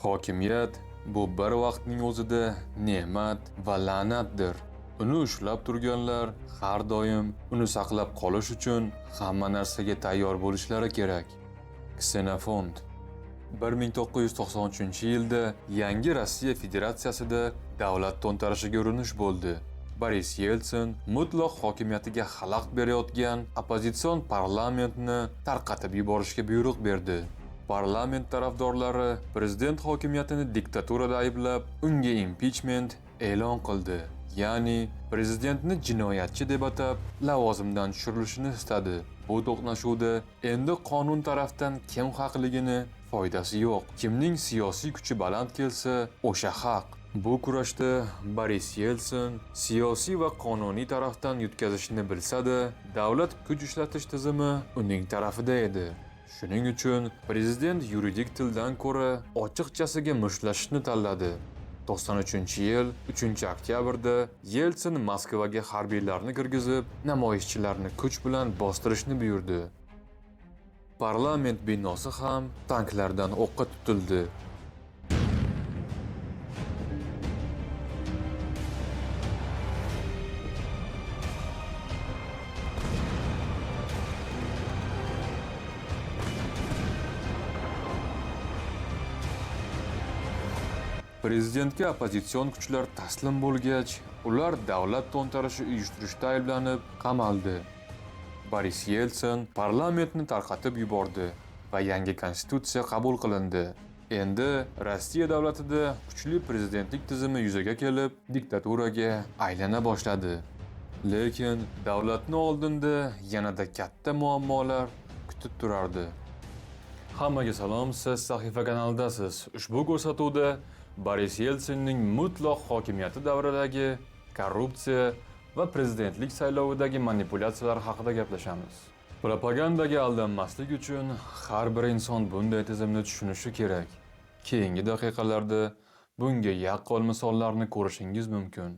Hokimiyat bu bir vaqtning o'zida ne'mat va la'natdir. Uni ushlab turganlar har doim uni saqlab qolish uchun hamma narsaga tayyor bo'lishlari kerak. Ksenofont 1993-yilda yangi Rossiya Federatsiyasida davlat to'ntarishiga urinish bo'ldi. Boris Yeltsin mutlaq hokimiyatiga xalaqit berayotgan oppozitsion parlamentni tarqatib yuborishga buyruq berdi. Parlament tarafdorlari prezident hokimiyatini diktaturada ayblab, unga impichment e'lon qildi. Ya'ni prezidentni jinoyatchi deb atab, lavozimdan tushirilishini istadi. Bu to'qnashuvda endi qonun tarafdan kim haqligini foydasi yo'q. Kimning siyosiy kuchi baland kelsa, o'sha haq. Bu kurashda Boris Yeltsin siyosiy va qonuniy tarafdan yutkazishni bilsa-da, davlat kuch ishlatish tizimi uning tarafida edi. Shuning uchun prezident yuridik tildan ko'ra ochiqchasiga mushlashishni tanladi. 93-yil 3-oktyabrda Yeltsin Moskvaga harbiylarni kirgizib, namoyishchilarni kuch bilan bostirishni buyurdi. Parlament binosi ham tanklardan o'qqa tutildi. Prezidentga oppozitsion kuchlar taslim bo'lgach, ular davlat to'ntarishi uyushtirishda ayblanib qamaldi. Boris Yeltsin parlamentni tarqatib yubordi va yangi konstitutsiya qabul qilindi. Endi Rossiya davlatida kuchli prezidentlik tizimi yuzaga kelib, diktaturaga aylana boshladi. Lekin davlatni oldinda yanada katta muammolar kutib turardi. Hammaga salom, siz Sahifa kanalidasiz. Ushbu ko'rsatuvda Boris Yeltsinning mutlaq hokimiyati davridagi korrupsiya va prezidentlik saylovidagi manipulyatsiyalar haqida gaplashamiz. Propagandaga aldanmaslik uchun har bir inson bunday tizimni tushunishi kerak. Keyingi daqiqalarda bunga yaqqol misollarni ko'rishingiz mumkin.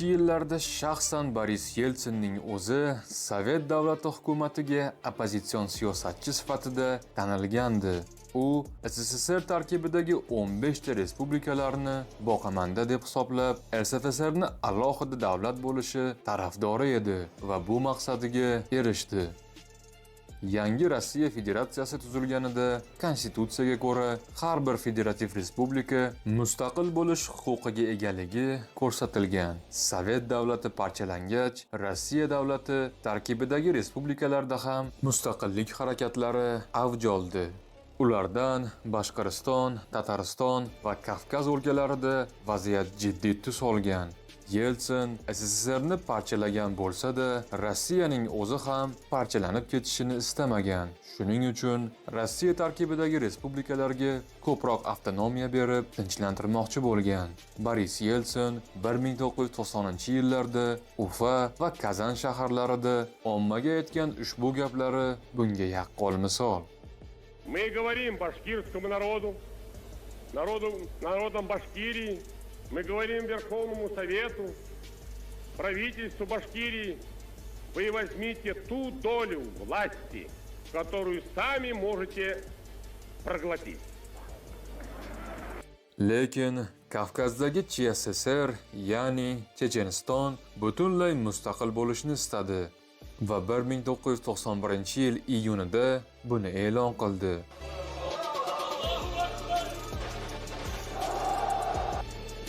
Yillarda shaxsan Boris Yeltsinning o'zi Sovet davlati hukumatiga oppozitsion siyosatchi sifatida tanilgandi. U SSSR tarkibidagi 15 ta respublikalarni boqamanda deb hisoblab, SSSRni alohida davlat bo'lishi tarafdori edi va bu maqsadiga erishdi. Yangi Rossiya Federatsiyasi tuzilganida konstitutsiyaga ko'ra har bir federativ respublika mustaqil bo'lish huquqiga egaligi ko'rsatilgan. Sovet davlati parchalangach, Rossiya davlati tarkibidagi respublikalarda ham mustaqillik harakatlari avj oldi. Ulardan Boshqiriston, Tatariston va Kavkaz o'lkalarida vaziyat jiddiy tus olgan. Yeltsin SSSRni parchalagan bo'lsa-da, Rossiyaning o'zi ham parchalanib ketishini istamagan. Shuning uchun Rossiya tarkibidagi respublikalarga ko'proq avtonomiya berib, tinchlantirmoqchi bo'lgan. Boris Yeltsin 1990-yillarda Ufa va Kazan shaharlarida ommaga aytgan ushbu gaplari bunga yaqqol misol. Мы говорим башкирскому народам Башкирии, мы говорим Верховному Совету, правительству Башкирии, вы возьмите ту долю власти, которую сами можете проглотить. Lekin Kavkazdagi CSSR, ya'ni Checheniston, butunlay mustaqil bo'lishni istadi va 1991-yil iyunida buni e'lon qildi. –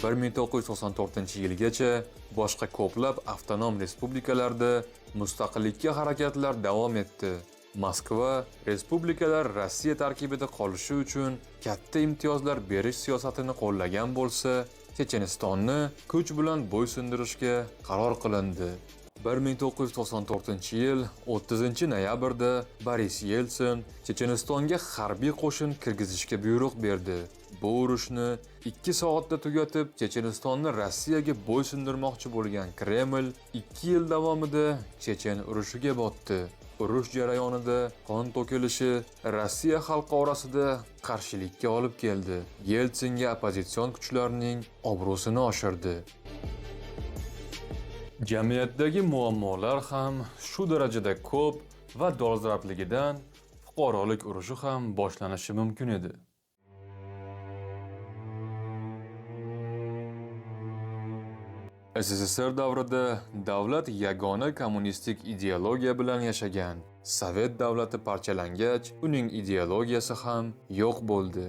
1994-yilgacha boshqa ko'plab avtonom respublikalarda mustaqillikka harakatlar davom etdi. Moskva respublikalar Rossiya tarkibida qolishi uchun katta imtiyozlar berish siyosatini qo'llagan bo'lsa, Chechenistonni kuch bilan bo'ysundirishga qaror qilindi. 1994-yil 30-noyabrda Boris Yeltsin Chechenistonga harbiy qo'shin kirgizishga buyruq berdi. Bu urushni 2 soatda tugatib, Chechenistonni Rossiyaga bo'ysundirmoqchi bo'lgan Kreml 2 yil davomida Chechen urushiga botdi. Urush jarayonida qon to'kilishi Rossiya xalqi orasida qarshilikka olib keldi. Yeltsinga oppozitsion kuchlarning obro'sini oshirdi. Jamiyatdagi muammolar ham shu darajada ko'p va dolzarbligidan fuqarolik urushi ham boshlanishi mumkin edi. SSSR davrida davlat yagona kommunistik ideologiya bilan yashagan. Sovet davlati parchalangach, uning ideologiyasi ham yo'q bo'ldi.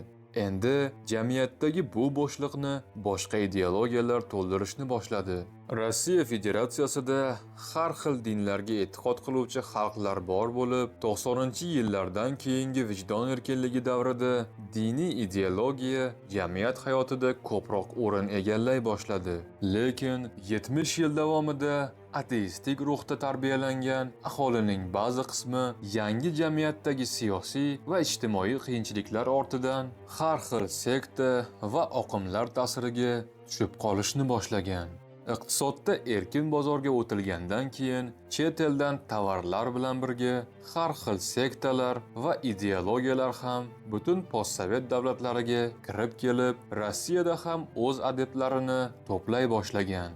Endi jamiyatdagi bu bo'shliqni boshqa ideologiyalar to'ldirishni boshladi. Rossiya Federatsiyasida har xil dinlarga e'tiqod qiluvchi xalqlar bor bo'lib, 90-yillardan keyingi vijdon erkinligi davrida diniy ideologiya jamiyat hayotida ko'proq o'rin egallay boshladi. Lekin 70 yil davomida ateistik ruhda tarbiyalangan aholining ba'zi qismi yangi jamiyatdagi siyosiy va ijtimoiy qiyinchiliklar ortidan har xil sekta va oqimlar ta'siriga tushib qolishni boshlagan. Iqtisodda erkin bozorga o'tilgandan keyin chet eldan tovarlar bilan birga har xil sektalar va ideologiyalar ham butun postsovet davlatlariga kirib kelib, Rossiyada ham o'z adeptlarini to'play boshlagan.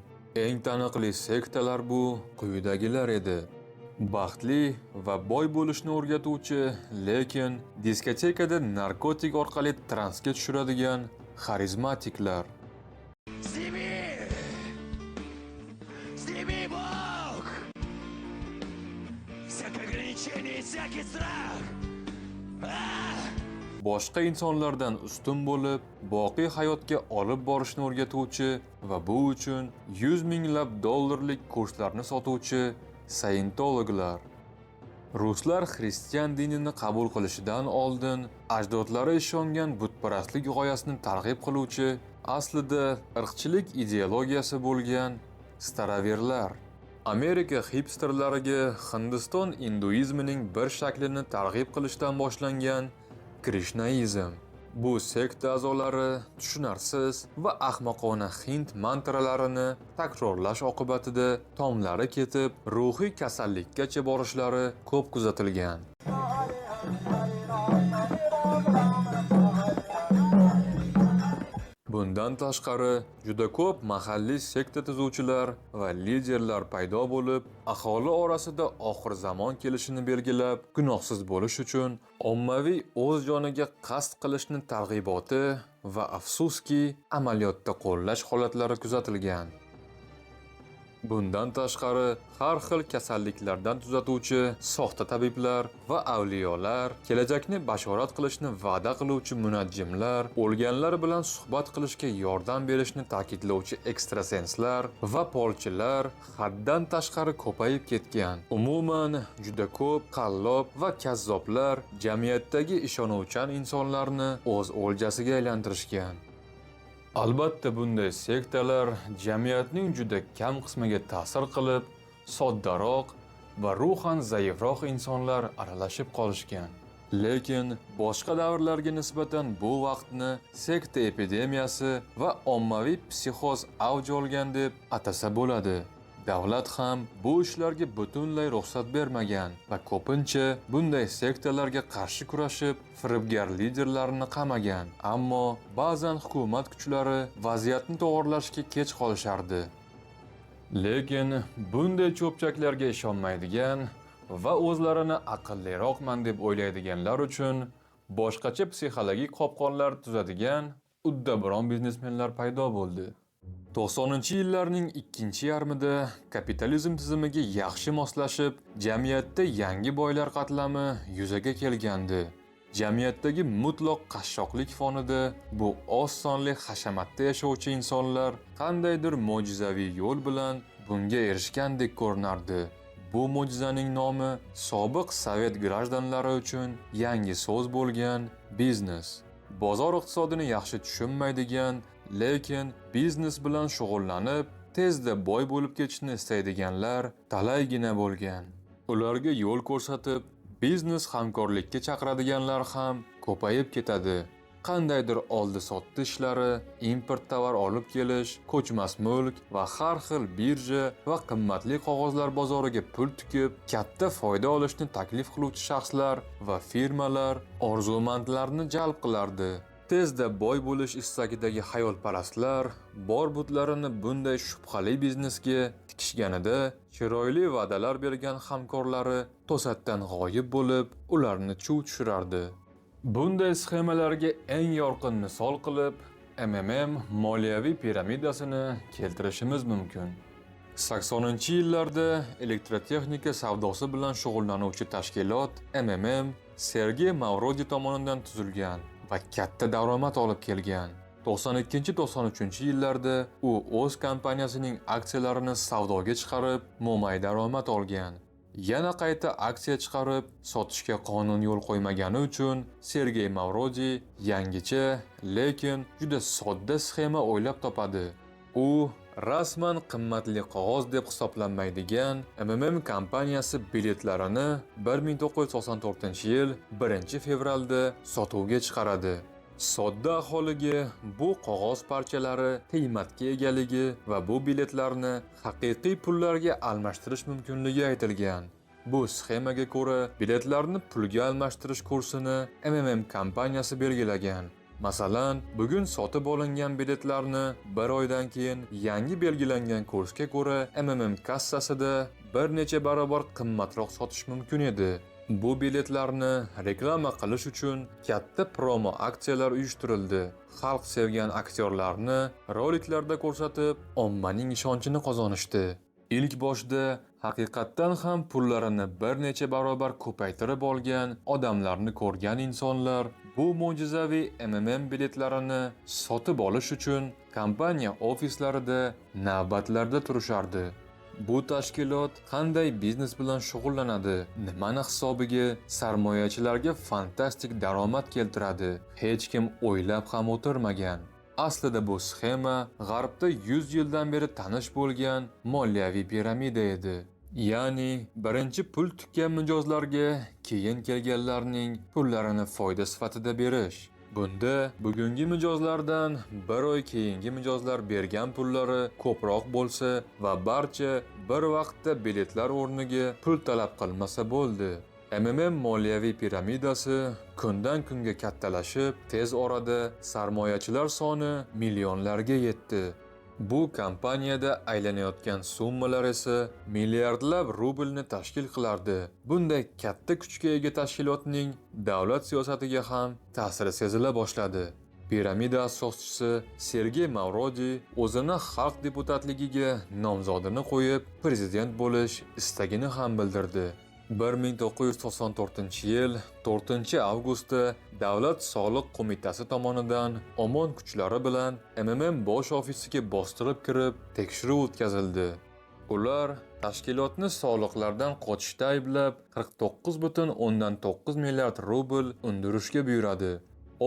Eng taniqli sektalar bu quyidagilar edi. Baxtli va boy bo'lishni o'rgatuvchi, lekin diskotekada narkotik orqali transga tushiradigan xarizmatiklar. Сними, Бог! Всякое ограничение, всякий страх! Boshqa insonlardan ustun bo'lib, boqiy hayotga olib borishni o'rgatuvchi va bu uchun 100 minglab dollarlik kurslarni sotuvchi Scientologlar. Ruslar xristian dinini qabul qilishidan oldin ajdodlari ishongan butparastlik g'oyasini targ'ib qiluvchi, aslida irqchilik ideologiyasi bo'lgan staroverlar. Amerika hipsterlariga Hindiston hinduizmining bir shaklini targ'ib qilishdan boshlangan Krishnaizm. Bu sekta a'zolari tushunarsiz va ahmoqona hind mantralarini takrorlash oqibatida tomlari ketib, ruhiy kasallikkacha borishlari ko'p kuzatilgan. Bundan tashqari, juda ko'p mahalliy sekta tuzuvchilar va liderlar paydo bo'lib, aholi orasida oxir zamon kelishini belgilab, gunohsiz bo'lish uchun ommaviy o'z joniga qasd qilishni targ'iboti va afsuski, amaliyotda qo'llash holatlari kuzatilgan. Bundan tashqari, har xil kasalliklardan tuzatuvchi soxta tabiblar va avliyolar, kelajakni bashorat qilishni va'da qiluvchi munajjimlar, o'lganlar bilan suhbat qilishga yordam berishni ta'kidlovchi ekstrasenslar va polchilar haddan tashqari ko'payib ketgan. Umuman, juda ko'p qallob va kazzoblar jamiyatdagi ishonuvchan insonlarni o'z o'ljasiga aylantirishgan. Albatta, bunday sektalar jamiyatning juda kam qismiga ta'sir qilib, soddaroq va ruhan zaifroq insonlar aralashib qolishgan. Lekin boshqa davrlarga nisbatan bu vaqtni sekta epidemiyasi va ommaviy psixoz avj olgan deb atasa bo'ladi. Davlat ham bu ishlarga butunlay ruxsat bermagan va ko'pincha bunday sektalarga qarshi kurashib, firibgar liderlarni qamagan. Ammo ba'zan hukumat kuchlari vaziyatni to'g'rilashga kech qolishardi. Lekin bunday cho'pchaklarga ishonmaydigan va o'zlarini aqlliroqman deb o'ylaydiganlar uchun boshqacha psixologik qopqonlar tuzadigan uddaburon biznesmenlar paydo bo'ldi. 90-yillarning ikkinchi yarmida kapitalizm tizimiga yaxshi moslashib, jamiyatda yangi boylar qatlami yuzaga kelgandi. Jamiyatdagi mutloq qashshoqlik fonida bu oz sonli hashamatda yashovchi insonlar qandaydir mo'jizaviy yo'l bilan bunga erishgandek ko'rinardi. Bu mo'jizaning nomi sobiq sovet grajdanlari uchun yangi so'z bo'lgan biznes. Bozor iqtisodini yaxshi tushunmaydigan, lekin biznes bilan shug'ullanib, tezda boy bo'lib ketishni istaydiganlar talaygina bo'lgan. Ularga yo'l ko'rsatib, biznes hamkorlikka chaqiradiganlar ham ko'payib ketadi. Qandaydir oldi-sotdi ishlari, import tovar olib kelish, ko'chmas mulk va har xil birja va qimmatli qog'ozlar bozoriga pul tikib, katta foyda olishni taklif qiluvchi shaxslar va firmalar orzumandlarni jalb qilardi. Tezda boy bo'lish istagidagi xayolparastlar bor butlarini bunday shubhali biznesga tikishganida chiroyli va'dalar bergan hamkorlari to'satdan g'oyib bo'lib, ularni chuv tushirardi. Bunday sxemalarga eng yorqin misol qilib MMM moliyaviy piramidasini keltirishimiz mumkin. 80-yillarda elektrotexnika savdosi bilan shug'ullanuvchi tashkilot MMM Sergey Mavrodi tomonidan tuzilgan va katta daromad olib kelgan. 92-93-yillarda u o'z kompaniyasining aksiyalarini savdoga chiqarib, mo'may daromad olgan. Yana qayta aksiya chiqarib, sotishga qonun yo'l qo'ymagani uchun Sergey Mavrodi yangicha, lekin juda sodda sxema o'ylab topadi. U rasman qimmatli qog'oz deb hisoblanmaydigan MMM kompaniyasi biletlarini 1994-yil 1-fevralda sotuvga chiqaradi. Sodda aholiga bu qog'oz parchalari qiymatga egaligi va bu biletlarni haqiqiy pullarga almashtirish mumkinligi aytilgan. Bu sxemaga ko'ra biletlarni pulga almashtirish kursini MMM kompaniyasi belgilagan. Masalan, bugun sotib olingan biletlarni 1 oydan keyin yangi belgilangan kursga ko'ra MMM kassasida bir necha barobar qimmatroq sotish mumkin edi. Bu biletlarni reklama qilish uchun katta promo aksiyalar uyushtirildi. Xalq sevgan aktyorlarni roliklarda ko'rsatib, ommaning ishonchini qozonishdi. Ilk boshda haqiqatdan ham pullarini bir necha barobar ko'paytirib olgan odamlarni ko'rgan insonlar bu mo'jizaviy MMM biletlarini sotib olish uchun kompaniya ofislarida navbatlarda turishardi. Bu tashkilot qanday biznes bilan shug'ullanadi, nimani hisobiga sarmoyachilarga fantastik daromad keltiradi, hech kim o'ylab ham o'tirmagan. Aslida bu sxema G'arbda 100 yildan beri tanish bo'lgan moliyaviy piramida edi. Ya'ni birinchi pul tikkan mijozlarga keyin kelganlarning pullarini foyda sifatida berish. Bunda bugungi mijozlardan 1 oy keyingi mijozlar bergan pullari ko'proq bo'lsa va barcha bir vaqtda biletlar o'rniga pul talab qilmasa bo'ldi. MMM moliyaviy piramidasi kundan kunga kattalashib, tez orada sarmoyachilar soni millionlarga yetdi. Bu kompaniyada aylanayotgan summalar esa milliardlab rublni tashkil qilardi. Bunday katta kuchga ega tashkilotning davlat siyosatiga ham ta'siri sezila boshladi. Piramida asoschisi Sergey Mavrodi o'zini xalq deputatligiga nomzodini qo'yib, prezident bo'lish istagini ham bildirdi. 1994-yil 4-avgustda Davlat soliq qo'mitasi tomonidan omon kuchlari bilan MMM bosh ofisiga bostirib kirib, tekshiruv o'tkazildi. Ular tashkilotni soliqlardan qochishda ayblab 49,9 milliard rubl undirishga buyuradi.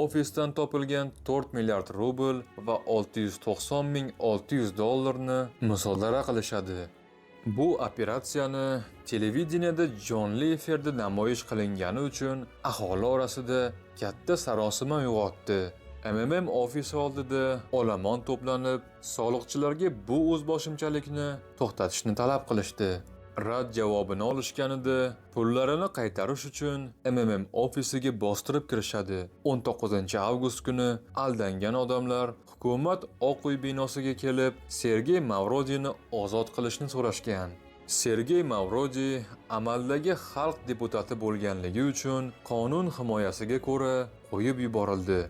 Ofisdan topilgan 4 milliard rubl va 690,600 dollarni musodara qilishadi. Bu operatsiyani televideniyada jonli efirda namoyish qilingani uchun aholi orasida katta sarosima uyg'otdi. MMM ofisi oldida olomon to'planib, soliqchilarga bu o'zboshimchalikni to'xtatishni talab qilishdi. Rad javobini olishganida pullarini qaytarish uchun MMM ofisiga bostirib kirishadi. 19-avgust kuni aldangan odamlar hukumat Oq uy binosiga kelib, Sergey Mavrodini ozod qilishni so'rashgan. Sergey Mavrodi amaldagi xalq deputati bo'lganligi uchun qonun himoyasiga ko'ra qo'yib yuborildi.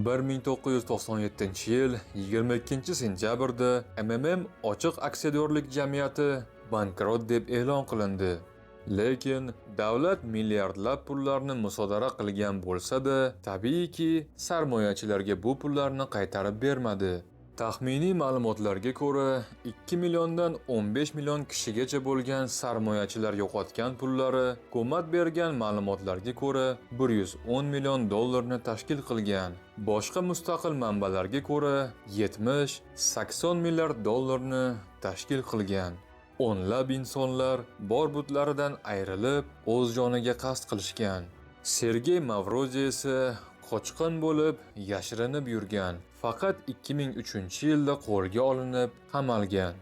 1997-yil 22-sentyabrda MMM ochiq aksiyadorlik jamiyati bankrot deb e'lon qilindi. Lekin davlat milliardlab pullarni musodara qilgan bo'lsa-da, tabiiyki sarmoyachilarga bu pullarni qaytarib bermadi. Taxminiy ma'lumotlarga ko'ra, 2 milliondan 15 million kishigacha bo'lgan sarmoyachilar yo'qotgan pullari hukumat bergan ma'lumotlarga ko'ra 110 million dollarni tashkil qilgan. Boshqa mustaqil manbalarga ko'ra 70-80 milliard dollarni tashkil qilgan. O'nlab insonlar bor butlaridan ayrilib, o'z joniga qasd qilishgan. Sergey Mavrodi esa qochqin bo'lib, yashirinib yurgan. Faqat 2003-yilda qo'lga olinib, qamalgan.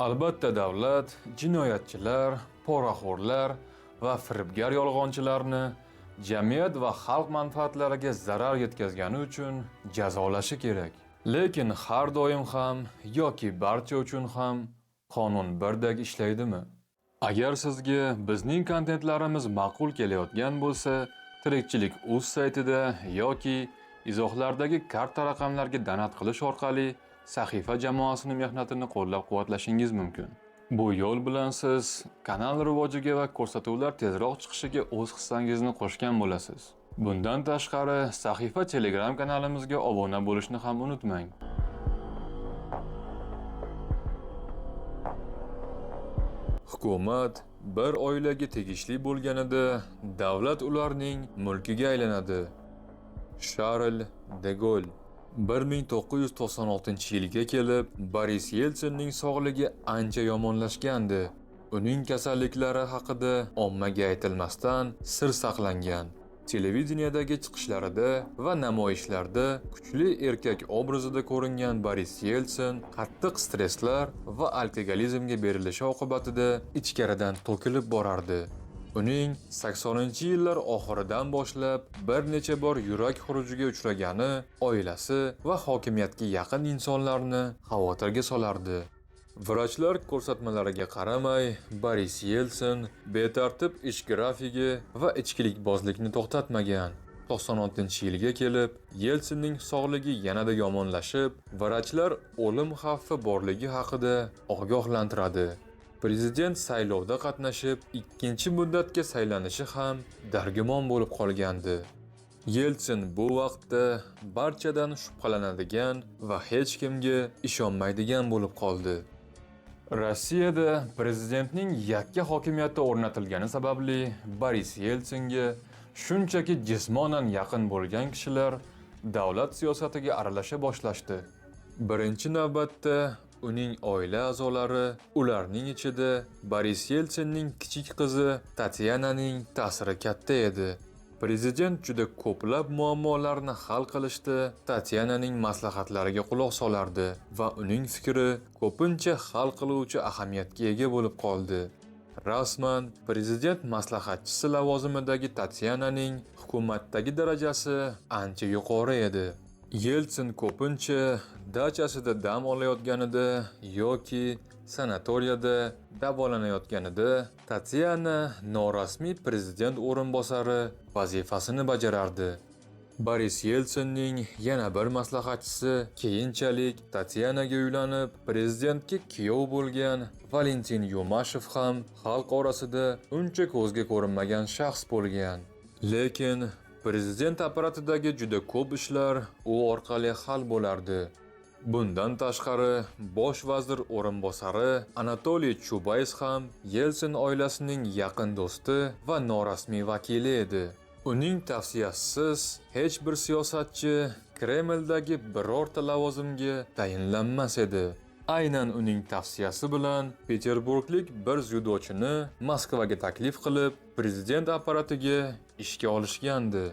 Albatta davlat jinoyatchilar, poraxo'rlar va firibgar yolg'onchilarni jamiyat va xalq manfaatlariga zarar yetkazgani uchun jazolashi kerak. Lekin har doim ham yoki barcha uchun ham qonun birdek ishlaydimi? Agar sizga bizning kontentlarimiz ma'qul kelayotgan bo'lsa, Tirikchilik.uz saytida yoki izohlardagi karta raqamlarga donat qilish orqali sahifa jamoasini mehnatini qo'llab-quvvatlashingiz mumkin. Bu yo'l bilan siz kanal rivojiga va ko'rsatuvlar tezroq chiqishiga o'z hissangizni qo'shgan bo'lasiz. Bundan tashqari, sahifa Telegram kanalimizga obuna bo'lishni ham unutmang. Hukumat bir oilaga tegishli bo'lganida davlat ularning mulkiga aylanadi. Charl de Gaulle 1996-yilga kelib, Boris Yeltsinning sog'ligi ancha yomonlashgandi. Uning kasalliklari haqida ommaga aytilmasdan sir saqlangan. Televideniyadagi chiqishlarida va namoyishlarda kuchli erkak obrazida ko'ringan Boris Yeltsin qattiq stresslar va alkogolizmga berilishi oqibatida ichkaridan to'kilib borardi. Uning 80-yillar oxiridan boshlab bir necha bor yurak xurujiga uchragani oilasi va hokimiyatga yaqin insonlarni xavotirga solardi. Vrachlar ko'rsatmalariga qaramay, Boris Yeltsin betartib ish grafigi va ichkilikbozlikni to'xtatmagan. 96-yilga kelib, Yeltsinning sog'ligi yanada yomonlashib, vrachlar o'lim xavfi borligi haqida ogohlantiradi. Prezident saylovda qatnashib, ikkinchi muddatga saylanishi ham dargumon bo'lib qolgandi. Yeltsin bu vaqtda barchadan shubhalanadigan va hech kimga ishonmaydigan bo'lib qoldi. Rossiyada prezidentning yakka hokimiyati o'rnatilgani sababli Boris Yeltsinga shunchaki jismonan yaqin bo'lgan kishilar davlat siyosatiga aralasha boshlashdi. Birinchi navbatda uning oila a'zolari, ularning ichida Boris Yeltsinning kichik qizi Tatyananing ta'siri katta edi. Prezident juda ko'plab muammolarni hal qilishda Tatyananing maslahatlariga quloq solardi va uning fikri ko'pincha hal qiluvchi ahamiyatga ega bo'lib qoldi. Rasman prezident maslahatchisi lavozimidagi Tatyananing hukumatdagi darajasi ancha yuqori edi. Yeltsin ko'pincha dachasida dam olayotganida yoki sanatoriyada davolanayotganida Tatyana norasmiy prezident o'rinbosari vazifasini bajarardi. Boris Yeltsinning yana bir maslahatchisi keyinchalik Tatyanaga uylanib, prezidentga kuyov bo'lgan Valentin Yumashev ham xalq orasida uncha ko'zga ko'rinmagan shaxs bo'lgan. Lekin prezident apparatidagi juda ko'p ishlar u orqali hal bo'lardi. Bundan tashqari, bosh vazir o'rinbosari Anatoliy Chubays ham Yeltsin oilasining yaqin do'sti va norasmiy vakili edi. Uning tavsiyasiz hech bir siyosatchi Kremldagi birorta lavozimga tayinlanmas edi. Aynan uning tavsiyasi bilan Peterburglik bir dzyudochini Moskvaga taklif qilib, prezident apparatiga ishga olishgandi.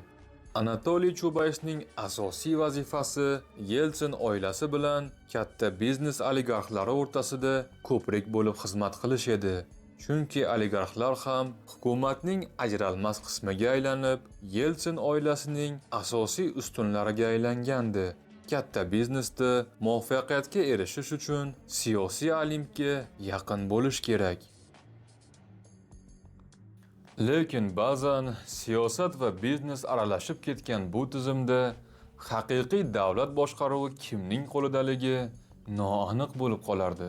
Anatoliy Chubaysning asosiy vazifasi Yeltsin oilasi bilan katta biznes oligarxlari o'rtasida ko'prik bo'lib xizmat qilish edi. Chunki oligarxlar ham hukumatning ajralmas qismiga aylanib, Yeltsin oilasining asosiy ustunlariga aylangandi. Katta biznesda muvaffaqiyatga erishish uchun siyosiy olimpga yaqin bo'lish kerak. Lekin ba'zan siyosat va biznes aralashib ketgan bu tizimda haqiqiy davlat boshqaruvi kimning qo'lidaligi noaniq bo'lib qolardi.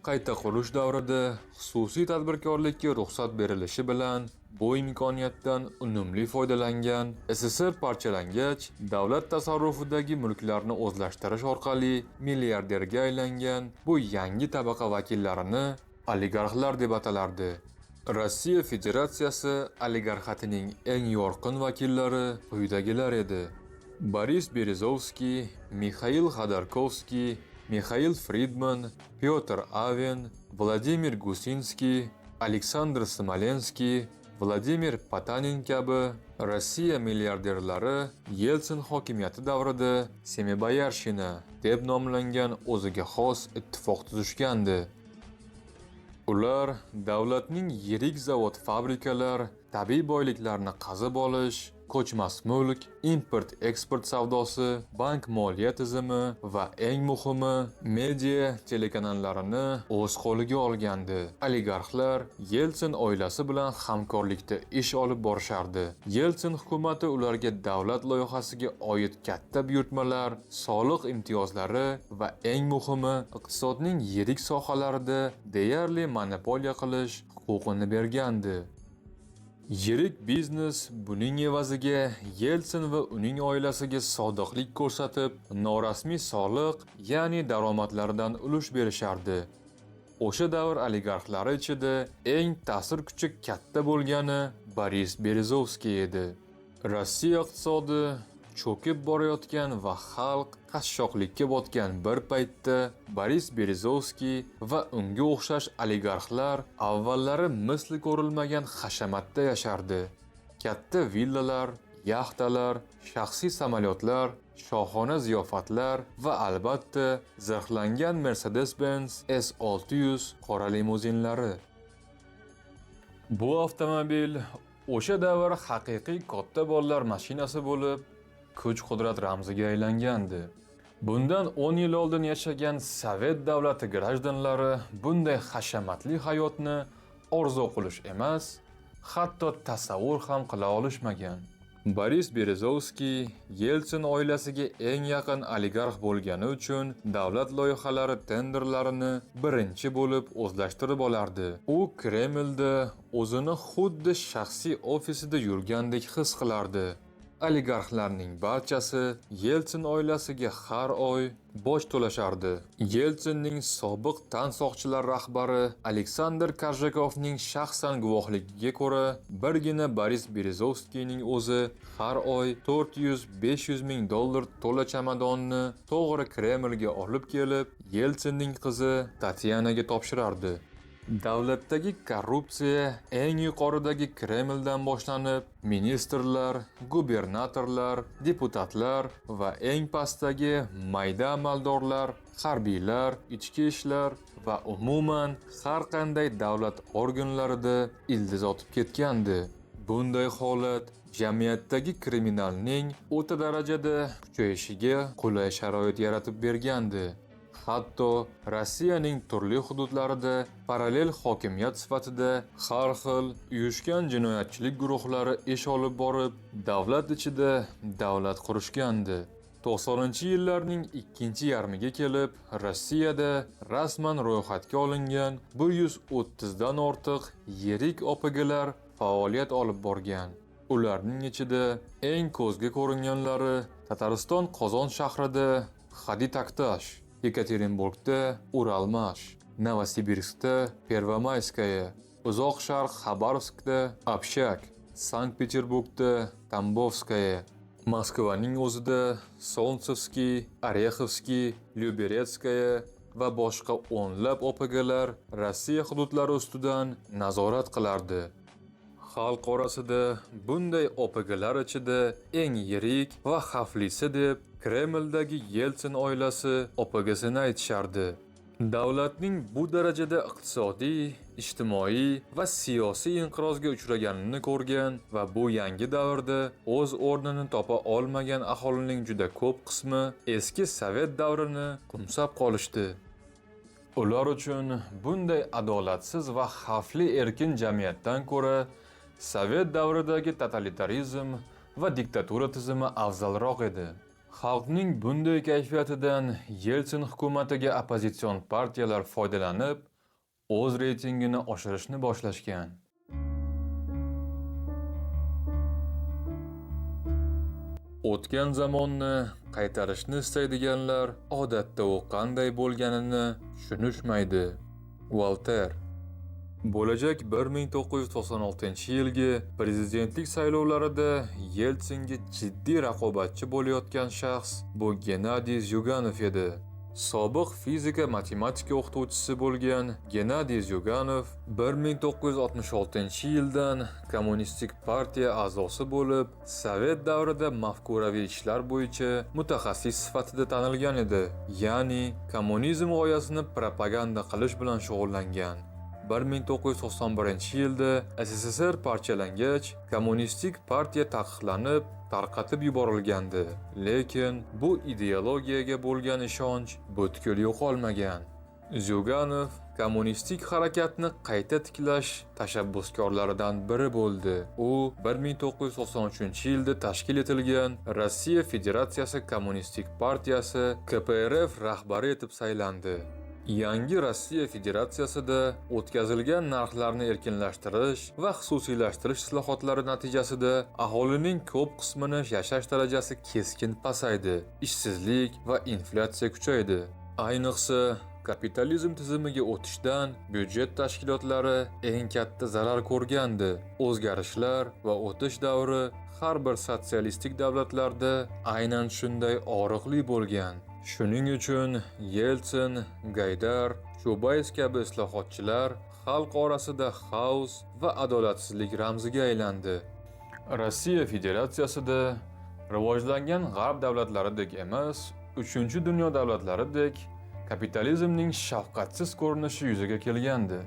Qayta qurish davrida xususiy tadbirkorlikka ruxsat berilishi bilan bu imkoniyatdan unumli foydalangan SSR parchalangach, davlat tasarrufidagi mulklarni o'zlashtirish orqali milliarderga aylangan bu yangi tabaqa vakillarini oligarxlar deb atalardi. Rossiya Federatsiyasi oligarxatining eng yorqin vakillari quyidagilar edi: Boris Berezovskiy, Mikhail Khodorkovskiy, Mikhail Friedman, Pyotr Aven, Vladimir Gusinskiy, Aleksandr Smolenskiy, Vladimir Potanin kabi Rossiya milliarderlari Yeltsin hokimiyati davrida Semiboyarshina deb nomlangan o'ziga xos ittifoq tuzishgandi. Ular davlatning yirik zavod-fabrikalar, tabiiy boyliklarni qazib olish, ko'chmas mulk, import-eksport savdosi, bank moliya tizimi va eng muhimi, media telekanallarini o'z qo'liga olgandi. Oligarxlar Yeltsin oilasi bilan hamkorlikda ish olib borishardi. Yeltsin hukumati ularga davlat loyihasiga oid katta buyurtmalar, soliq imtiyozlari va eng muhimi, iqtisodning yirik sohalarida deyarli monopoliya qilish huquqini bergandi. Yirik biznes buning evaziga Yeltsin va uning oilasiga sodiqlik ko'rsatib, norasmiy soliq, ya'ni daromadlardan ulush berishardi. O'sha davr oligarxlari ichida eng ta'sir kuchi katta bo'lgani Boris Berezovskiy edi. Rossiya iqtisodi cho'kib borayotgan va xalq qashshoqlikka botgan bir paytda Boris Berezovskiy va unga o'xshash oligarxlar avvallari misli ko'rilmagan hashamatda yashardi. Katta villalar, yaxtalar, shaxsiy samolyotlar, shohona ziyofatlar va albatta zirhlangan Mercedes-Benz S600 qora limuzinlari. Bu avtomobil o'sha davr haqiqiy katta bolalar mashinasi bo'lib, kuch-qudrat ramziga aylangandi. Bundan 10 yil oldin yashagan Sovet davlati grajdanlari bunday hashamatli hayotni orzu qilish emas, hatto tasavvur ham qila olishmagan. Boris Berezovskiy Yeltsin oilasiga eng yaqin oligarx bo'lgani uchun davlat loyihalari tenderlarini birinchi bo'lib o'zlashtirib olardi. U Kremlda o'zini xuddi shaxsiy ofisida yurgandek his qilardi. Oligarxlarning barchasi Yeltsin oilasiga har oy boj to'lashardi. Yeltsinning sobiq tansoqchilar rahbari Aleksandr Korjakovning shaxsan guvohligiga ko'ra, birgina Boris Berezovskiyning o'zi har oy 400-500 ming dollar to'la chamadonni to'g'ri Kremlga olib kelib, Yeltsinning qizi Tatyanaga topshirardi. Davlatdagi korrupsiya eng yuqoridagi Kremldan boshlanib, ministrlar, gubernatorlar, deputatlar va eng pastdagi mayda amaldorlar, harbiylar, ichki ishlar va umuman har qanday davlat organlarida ildiz otib ketgandi. Bunday holat jamiyatdagi kriminalning o'ta darajada kuchayishiga qulay sharoit yaratib bergandi. Hatto Rossiyaning turli hududlarida parallel hokimiyat sifatida har xil uyushgan jinoyatchilik guruhlari ish olib borib, davlat ichida davlat qurishgandi. 90-yillarning ikkinchi yarmiga kelib, Rossiyada rasman ro'yxatga olingan 130 dan ortiq yirik OPGlar faoliyat olib borgan. Ularning ichida eng ko'zga ko'ringanlari Tatariston Qozon shahrida Xaditaktash, Yekaterinburgda Uralmash, Novosibirskda Pervomayskaya, Uzoq Sharq Xabarovskda Общак, Sankt-Peterburgda Tambovskaya, Moskvaning o'zida Solntsevskiy, Orekhovskiy, Lyuberetskaya va boshqa o'nlab OPGlar Rossiya hududlari ustidan nazorat qilardi. Xalq orasida bunday OPGlar ichida eng yirik va xavflisi deb Kremldagi Yeltsin oilasi OPGsini aytishardi. Davlatning bu darajada iqtisodiy, ijtimoiy va siyosiy inqirozga uchraganini ko'rgan va bu yangi davrda o'z o'rnini topa olmagan aholining juda ko'p qismi eski Sovet davrini qo'msab qolishdi. Ular uchun bunday adolatsiz va xavfli erkin jamiyatdan ko'ra Sovet davridagi totalitarizm va diktatura tizimi afzalroq edi. Xalqning bunday kayfiyatidan Yeltsin hukumatiga oppozitsion partiyalar foydalanib, o'z reytingini oshirishni boshlashgan. O'tgan zamonni qaytarishni istaydiganlar odatda u qanday bo'lganini tushunishmaydi. Voltaire. Bo'lajak 1996-yilgi prezidentlik saylovlarida Yeltsinga jiddiy raqobatchi bo'layotgan shaxs bu Gennadiy Zyuganov edi. Sobiq fizika-matematika o'qituvchisi bo'lgan Gennadiy Zyuganov 1966-yildan Kommunistik partiya a'zosi bo'lib, Sovet davrida mafkuraviy ishlar bo'yicha mutaxassis sifatida tanilgan edi, ya'ni kommunizm g'oyasini propaganda qilish bilan shug'ullangan. 1991-yilda SSSR parchalangach, kommunistik partiya taqiqlanib, tarqatib yuborilgandi. Lekin bu ideologiyaga bo'lgan ishonch butkul yo'qolmagan. Zyuganov kommunistik harakatni qayta tiklash tashabbuskorlaridan biri bo'ldi. U 1993-yilda tashkil etilgan Rossiya Federatsiyasi Kommunistik partiyasi KPRF rahbari etib saylandi. Yangi Rossiya Federatsiyasida o'tkazilgan narxlarni erkinlashtirish va xususiylashtirish islohotlari natijasida aholining ko'p qismini yashash darajasi keskin pasaydi, ishsizlik va inflyatsiya kuchaydi. Ayniqsa kapitalizm tizimiga o'tishdan byudjet tashkilotlari eng katta zarar ko'rgandi. O'zgarishlar va o'tish davri har bir sotsialistik davlatlarda aynan shunday og'riqli bo'lgan. Shuning uchun Yeltsin, Gaydar, Chubays kabi islohotchilar xalq orasida xaos va adolatsizlik ramziga aylandi. Rossiya Federatsiyasida rivojlangan g'arb davlatlaridek emas, 3-dunyo davlatlaridek kapitalizmning shafqatsiz ko'rinishi yuzaga kelgandi.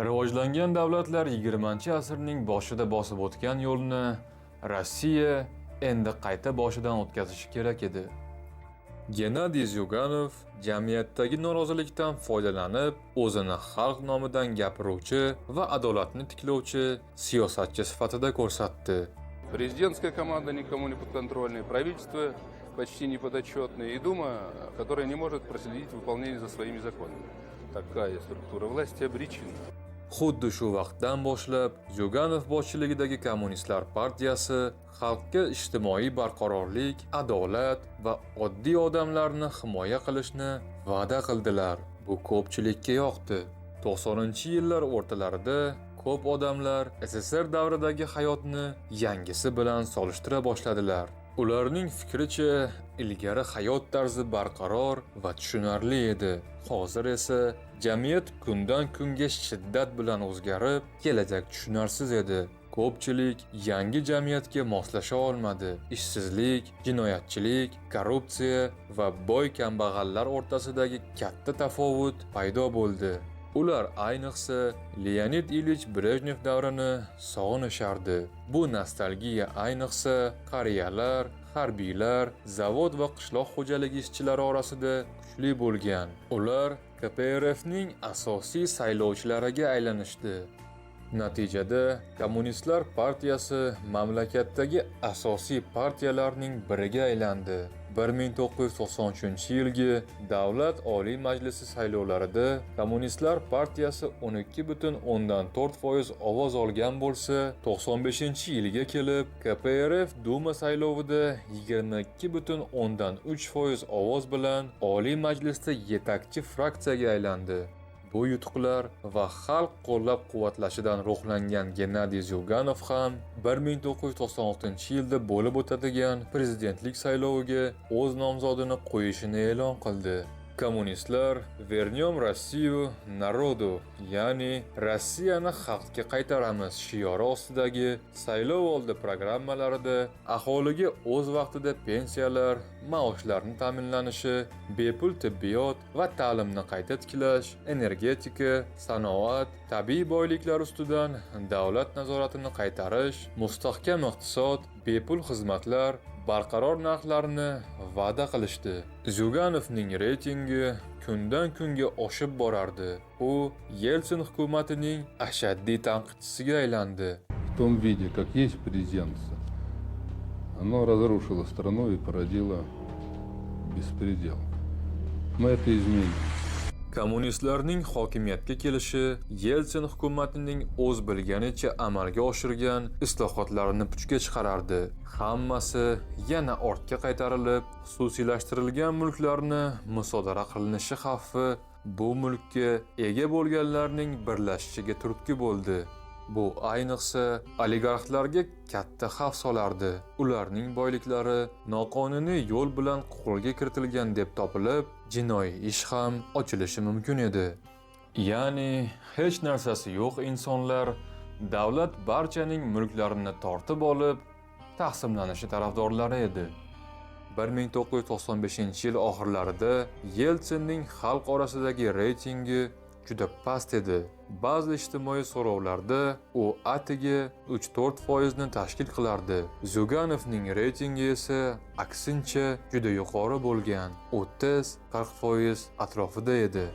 Rivojlangan davlatlar 20-asrning boshida bosib o'tgan yo'lni Rossiya endi qayta boshidan o'tkazishi kerak edi. Gennadiy Zyuganov jamiyatdagi norozilikdan foydalanib, o'zini xalq nomidan gapiruvchi va adolatni tiklovchi siyosatchi sifatida ko'rsatdi. Президентская команда никому не подконтрольная, правительство почти неподотчетное и Дума, которая не может проследить выполнение за своими законами. Такая структура власти обречена. Xuddi shu vaqtdan boshlab Zyuganov boshchiligidagi Kommunistlar partiyasi xalqqa ijtimoiy barqarorlik, adolat va oddiy odamlarni himoya qilishni va'da qildilar. Bu ko'pchilikka yoqdi. 90-yillar o'rtalarida ko'p odamlar SSR davridagi hayotni yangisi bilan solishtira boshladilar. Ularning fikricha ilgari hayot tarzi barqaror va tushunarli edi. Hozir esa jamiyat kundan kunga shiddat bilan o'zgarib, kelajak tushunarsiz edi. Ko'pchilik yangi jamiyatga moslasha olmadi. Ishsizlik, jinoyatchilik, korrupsiya va boy-kambag'allar o'rtasidagi katta tafovut paydo bo'ldi. Ular ayniqsa Leonid Ilich Brejnev davrini sog'inishardi. Bu nostalgiya ayniqsa qariyalar, harbiylar, zavod va qishloq xo'jaligi ishchilari orasida kuchli bo'lgan. Ular KPRFning asosiy saylovchilariga aylanishdi. Natijada Kommunistlar partiyasi mamlakatdagi asosiy partiyalarning biriga aylandi. 1993-yilgi Davlat Oliy Majlisi saylovlarida Kommunistlar partiyasi 12,4% ovoz olgan bo'lsa, 95-yilga kelib KPRF Duma saylovida 22,3% ovoz bilan Oliy Majlisda yetakchi fraksiyaga aylandi. Bu yutuqlar va xalq qo'llab-quvvatlashidan ruhlangan Gennadiy Zyuganov ham 1996-yilda bo'lib o'tadigan prezidentlik sayloviga o'z nomzodini qo'yishini e'lon qildi. Kommunistlar Vernyom Rossiyu Narodu, ya'ni Rossiyani xalqga qaytaramiz shiori ostidagi saylov oldi programmalarida aholiga o'z vaqtida pensiyalar, maoshlarni ta'minlanishi, bepul tibbiyot va ta'limni qayta tiklash, energetika, sanoat, tabiiy boyliklar ustidan davlat nazoratini qaytarish, mustahkam iqtisod, bepul xizmatlar, barqaror narxlarni va'da qilishdi. Zyuganovning reytingi kundan kunga oshib borardi. U Yeltsin hukumatining ashaddiy tanqidchisiga aylandi. В том виде, как есть президентство, оно разрушило страну и породило беспредел. Мы это изменим. Kommunistlarning hokimiyatga kelishi Yeltsin hukumatining o'z bilganicha amalga oshirgan islohotlarini puchga chiqarardi. Hammasi yana ortga qaytarilib, xususiylashtirilgan mulklarni musodara qilinishi xavfi bu mulkka ega bo'lganlarning birlashishiga turtki bo'ldi. Bu ayniqsa oligarxlarga katta xavf solardi. Ularning boyliklari noqonuniy yo'l bilan qo'lga kiritilgan deb topilib, jinoiy ish ham ochilishi mumkin edi. Ya'ni hech narsasi yo'q insonlar davlat barchaning mulklarini tortib olib, taqsimlanishi tarafdorlari edi. 1995-yil oxirlarida Yeltsinning xalq orasidagi reytingi juda past edi. Ba'zi ijtimoiy so'rovlarda u atigi 3-4% ni tashkil qilardi. Zyuganovning reytingi esa aksincha juda yuqori bo'lgan, 30-40% atrofida edi.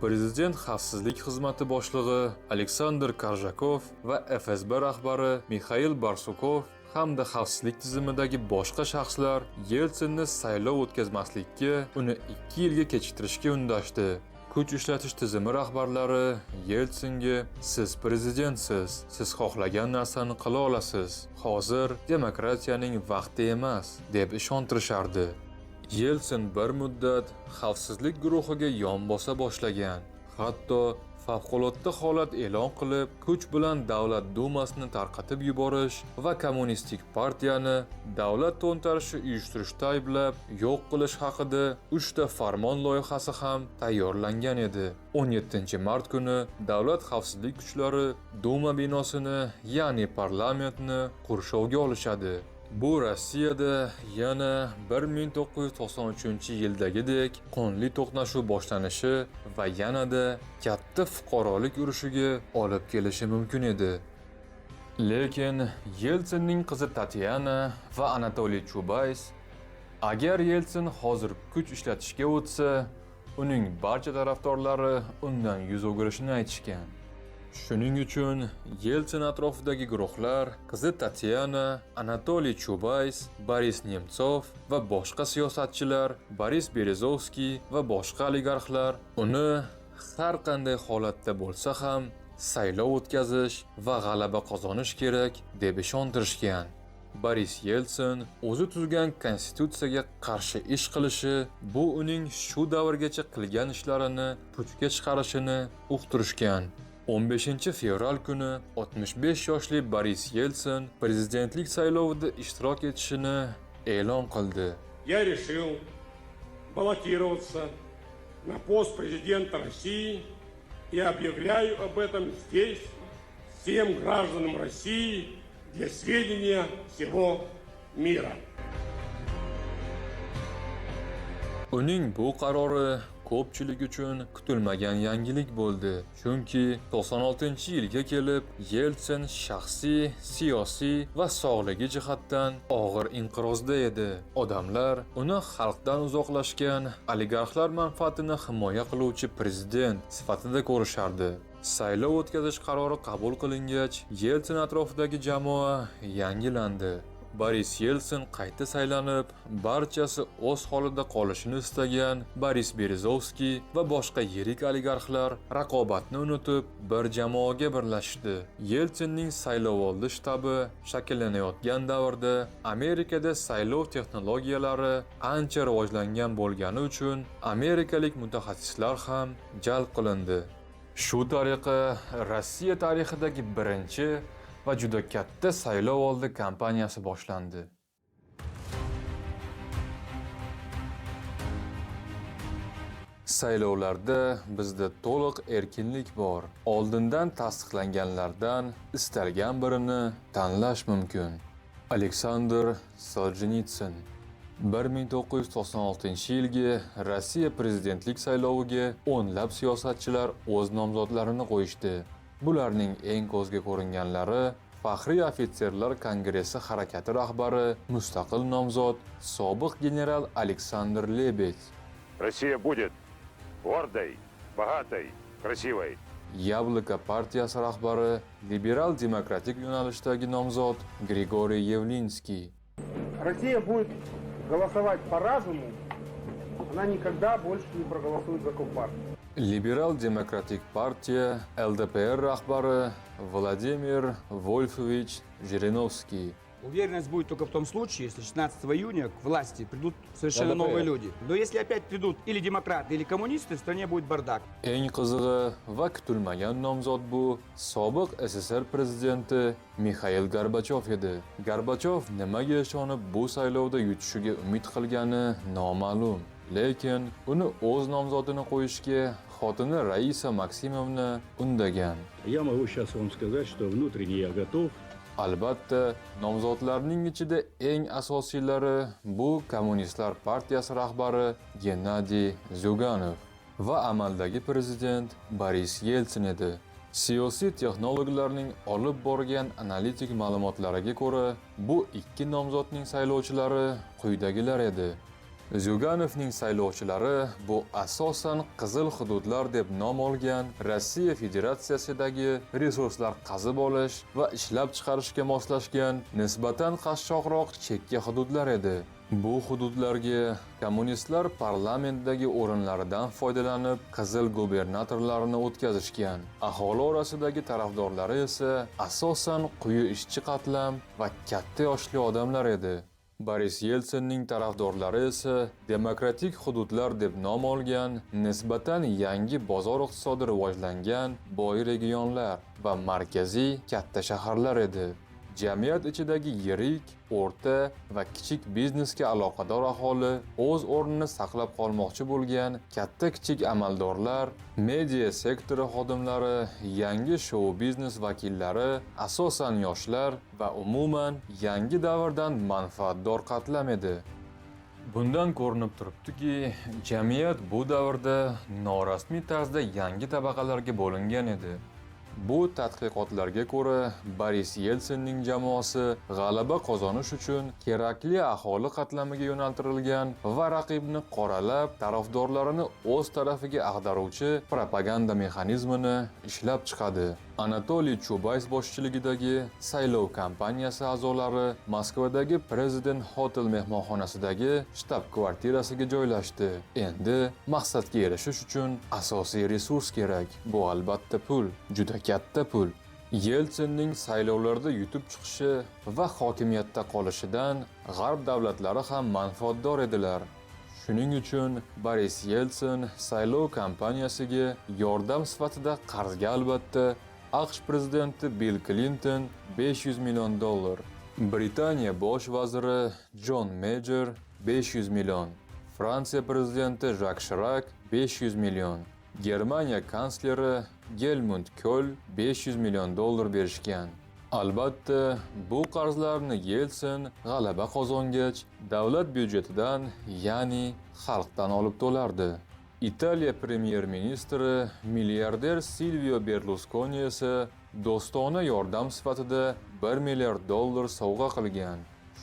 Prezident xavfsizlik xizmati boshlig'i Aleksandr Korzhakov va FSB rahbari Mixail Barsukov hamda xavfsizlik tizimidagi boshqa shaxslar Yeltsinni saylov o'tkazmaslikka, uni 2 yilga kechiktirishga undashdi. Kuch ishlatish tizimi rahbarlari Yeltsinga "Siz prezidentsiz, siz xohlagan narsani qila olasiz. Hozir demokratiyaning vaqti emas" deb ishontirishardi. Yeltsin bir muddat xavfsizlik guruhiga yon bosa boshlagan. Hatto favqulodda holat e'lon qilib, kuch bilan Davlat dumasini tarqatib yuborish va kommunistik partiyani davlat to'ntarishi uyushtirishda ayblab yo'q qilish haqida 3 ta farmon loyihasi ham tayyorlangan edi. 17-mart kuni davlat xavfsizlik kuchlari Duma binosini, ya'ni parlamentni qurshovga olishadi. Bu Rossiyada yana 1993-yildagidek qonli to'qnashuv boshlanishi va yanada katta fuqarolik urushiga olib kelishi mumkin edi. Lekin Yeltsinning qizi Tatyana va Anatoliy Chubays agar Yeltsin hozir kuch ishlatishga o'tsa, uning barcha tarafdorlari undan yuz o'girishini aytishgan. Shuning uchun Yeltsin atrofidagi guruhlar qizi Tatyana, Anatoliy Chubays, Boris Nemtsov va boshqa siyosatchilar, Boris Berezovskiy va boshqa oligarxlar uni har qanday holatda bo'lsa ham saylov o'tkazish va g'alaba qozonish kerak deb ishontirishgan. Boris Yeltsin o'zi tuzgan konstitutsiyaga qarshi ish qilishi bu uning shu davrgacha qilgan ishlarini puchga chiqarishini uqtirishgan. 15 fevral kuni 65 yoshli Boris Yeltsin prezidentlik saylovida ishtirok etishini e'lon qildi. Я решил баллотироваться на пост президента России и объявляю об этом здесь всем гражданам России для сведения всего мира. Uning bu qarori ko'pchilik uchun kutilmagan yangilik bo'ldi. Chunki 96-yilga kelib Yeltsin shaxsiy, siyosiy va sog'ligi jihatdan og'ir inqirozda edi. Odamlar uni xalqdan uzoqlashgan, oligarxlar manfaatini himoya qiluvchi prezident sifatida ko'rishardi. Saylov o'tkazish qarori qabul qilingach, Yeltsin atrofidagi jamoa yangilandi. Boris Yeltsin qayta saylanib, barchasi o'z holida qolishini istagan Boris Berezovskiy va boshqa yirik oligarxlar raqobatni unutib, bir jamoaga birlashdi. Yeltsinning saylovoldi shtabi shakllanayotgan davrda Amerikada saylov texnologiyalari ancha rivojlangan bo'lgani uchun amerikalik mutaxassislar ham jalb qilindi. Shu tariqa Rossiya tarixidagi birinchi va juda katta saylovoldi kampaniyasi boshlandi. Saylovlarda bizda to'liq erkinlik bor. Oldindan tasdiqlanganlardan istalgan birini tanlash mumkin. Aleksandr Soljenitsin 1996-yilgi Rossiya prezidentlik sayloviga o'nlab siyosatchilar o'z nomzodlarini qo'yishdi. Bularning eng ko'zga ko'ringanlari Faxriy ofitserlar kongressi harakati rahbari, mustaqil nomzod, sobiq general Aleksandr Lebedь. Россия будет гордой, богатой, красивой. Yabloko partiyasi rahbari, liberal-demokratik yo'nalishdagi nomzod Grigoriy Yevlinskiy. Россия будет голосовать по разуму, она никогда больше не проголосует за Компартию. Liberal-demokratik partiya LDPR rahbari Vladimir Wolfovich Zhirinovskiy. Уверенность будет только в том случае, если 16 июня к власти придут совершенно новые люди. Но если опять придут или демократы, или коммунисты, в стране будет бардак. Eng qizig'i va kutilmagan nomzod bu sobiq SSR prezidenti Mikhail Gorbachov edi. Gorbachov nimaga ishonib bu saylovda yutishiga umid qilgani noma'lum. Lekin uni o'z nomzodini qo'yishga xotini Raisa Maksimovna undagan. Я могу сейчас вам сказать, что внутренне я готов. Albatta, nomzodlarning ichida eng asosiylari bu Kommunistlar partiyasi rahbari Gennadiy Zyuganov. va amaldagi prezident Boris Yeltsin edi. Siyosiy texnologlarning olib borgan analitik ma'lumotlariga ko'ra, bu ikki nomzodning saylovchilari quyidagilar edi. Zyuganovning saylovchilari bu asosan qizil hududlar deb nom olgan Rossiya Federatsiyasidagi resurslar qazib olish va ishlab chiqarishga moslashgan nisbatan qashshoqroq chekka hududlar edi. Bu hududlarga kommunistlar parlamentdagi o'rinlaridan foydalanib qizil gubernatorlarni o'tkazishgan. Aholi orasidagi tarafdorlari esa asosan quyi ishchi qatlam va katta yoshli odamlar edi. Boris Yeltsinning tarafdorlari esa demokratik hududlar deb nom olgan nisbatan yangi bozor iqtisodi rivojlangan boy regionlar va markaziy katta shaharlar edi. Jamiyat ichidagi yirik, o'rta va kichik biznesga aloqador aholi o'z o'rnini saqlab qolmoqchi bo'lgan katta-kichik amaldorlar, media sektori xodimlari, yangi shou biznes vakillari, asosan yoshlar va umuman yangi davrdan manfaatdor qatlam edi. Bundan ko'rinib turibdiki, jamiyat bu davrda norasmiy tarzda yangi tabaqalarga bo'lingan edi. Bu tadqiqotlarga ko'ra, Boris Yeltsinning jamoasi g'alaba qozonish uchun kerakli aholi qatlamiga yo'naltirilgan va raqibni qoralab, tarafdorlarini o'z tarafiga ag'daruvchi propaganda mexanizmini ishlab chiqadi. Anatoliy Chubays boshchiligidagi saylov kampaniyasi a'zolari Moskvadagi Prezident Hotel mehmonxonasidagi shtab-kvartirasiga joylashdi. Endi maqsadga erishish uchun asosiy resurs kerak. Bu albatta pul, juda katta pul. Yeltsinning saylovlarda yutib chiqishi va hokimiyatda qolishidan g'arb davlatlari ham manfaatdor edilar. Shuning uchun Boris Yeltsin saylov kampaniyasiga yordam sifatida qarzga albatta AQSh prezidenti Bill Clinton $500 million, Britaniya bosh vaziri John Major $500 million, Fransiya prezidenti Jacques Chirac $500 million, Germaniya kansleri Helmut Kohl $500 million berishgan. Albatta, bu qarzlarni Yeltsin g'alaba qozongach davlat byudjetidan, ya'ni xalqdan olib to'lardi. Italiya premyer-ministri milliarder Silvio Berlusconi esa do'stona yordam sifatida $1 milliard sovg'a qilgan.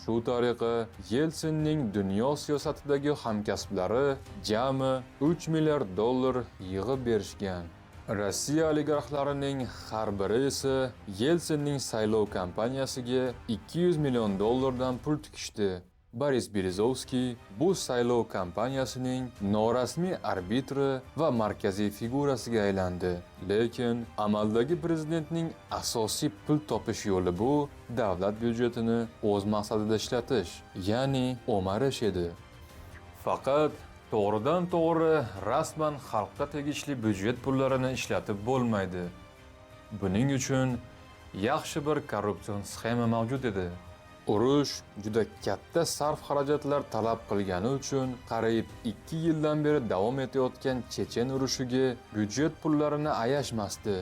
Shu tariqa Yeltsinning dunyo siyosatidagi hamkasblari jami $3 milliard yig'ib berishgan. Rossiya oligarxlarining har biri esa Yeltsinning saylov kampaniyasiga $200 million pul tikishdi. Boris Berezovskiy bu saylov kampaniyasining norasmiy arbitri va markaziy figurasiga aylandi. Lekin amaldagi prezidentning asosiy pul topish yo'li bu davlat byudjetini o'z maqsadida ishlatish, ya'ni o'marish edi. Faqat to'g'ridan to'g'ri rasman xalqqa tegishli byudjet pullarini ishlatib bo'lmaydi. Buning uchun yaxshi bir korrupsion sxema mavjud edi. Urush juda katta sarf xarajatlar talab qilgani uchun qariyb 2 yildan beri davom etayotgan Chechen urushiga byudjet pullarini ayashmasdi.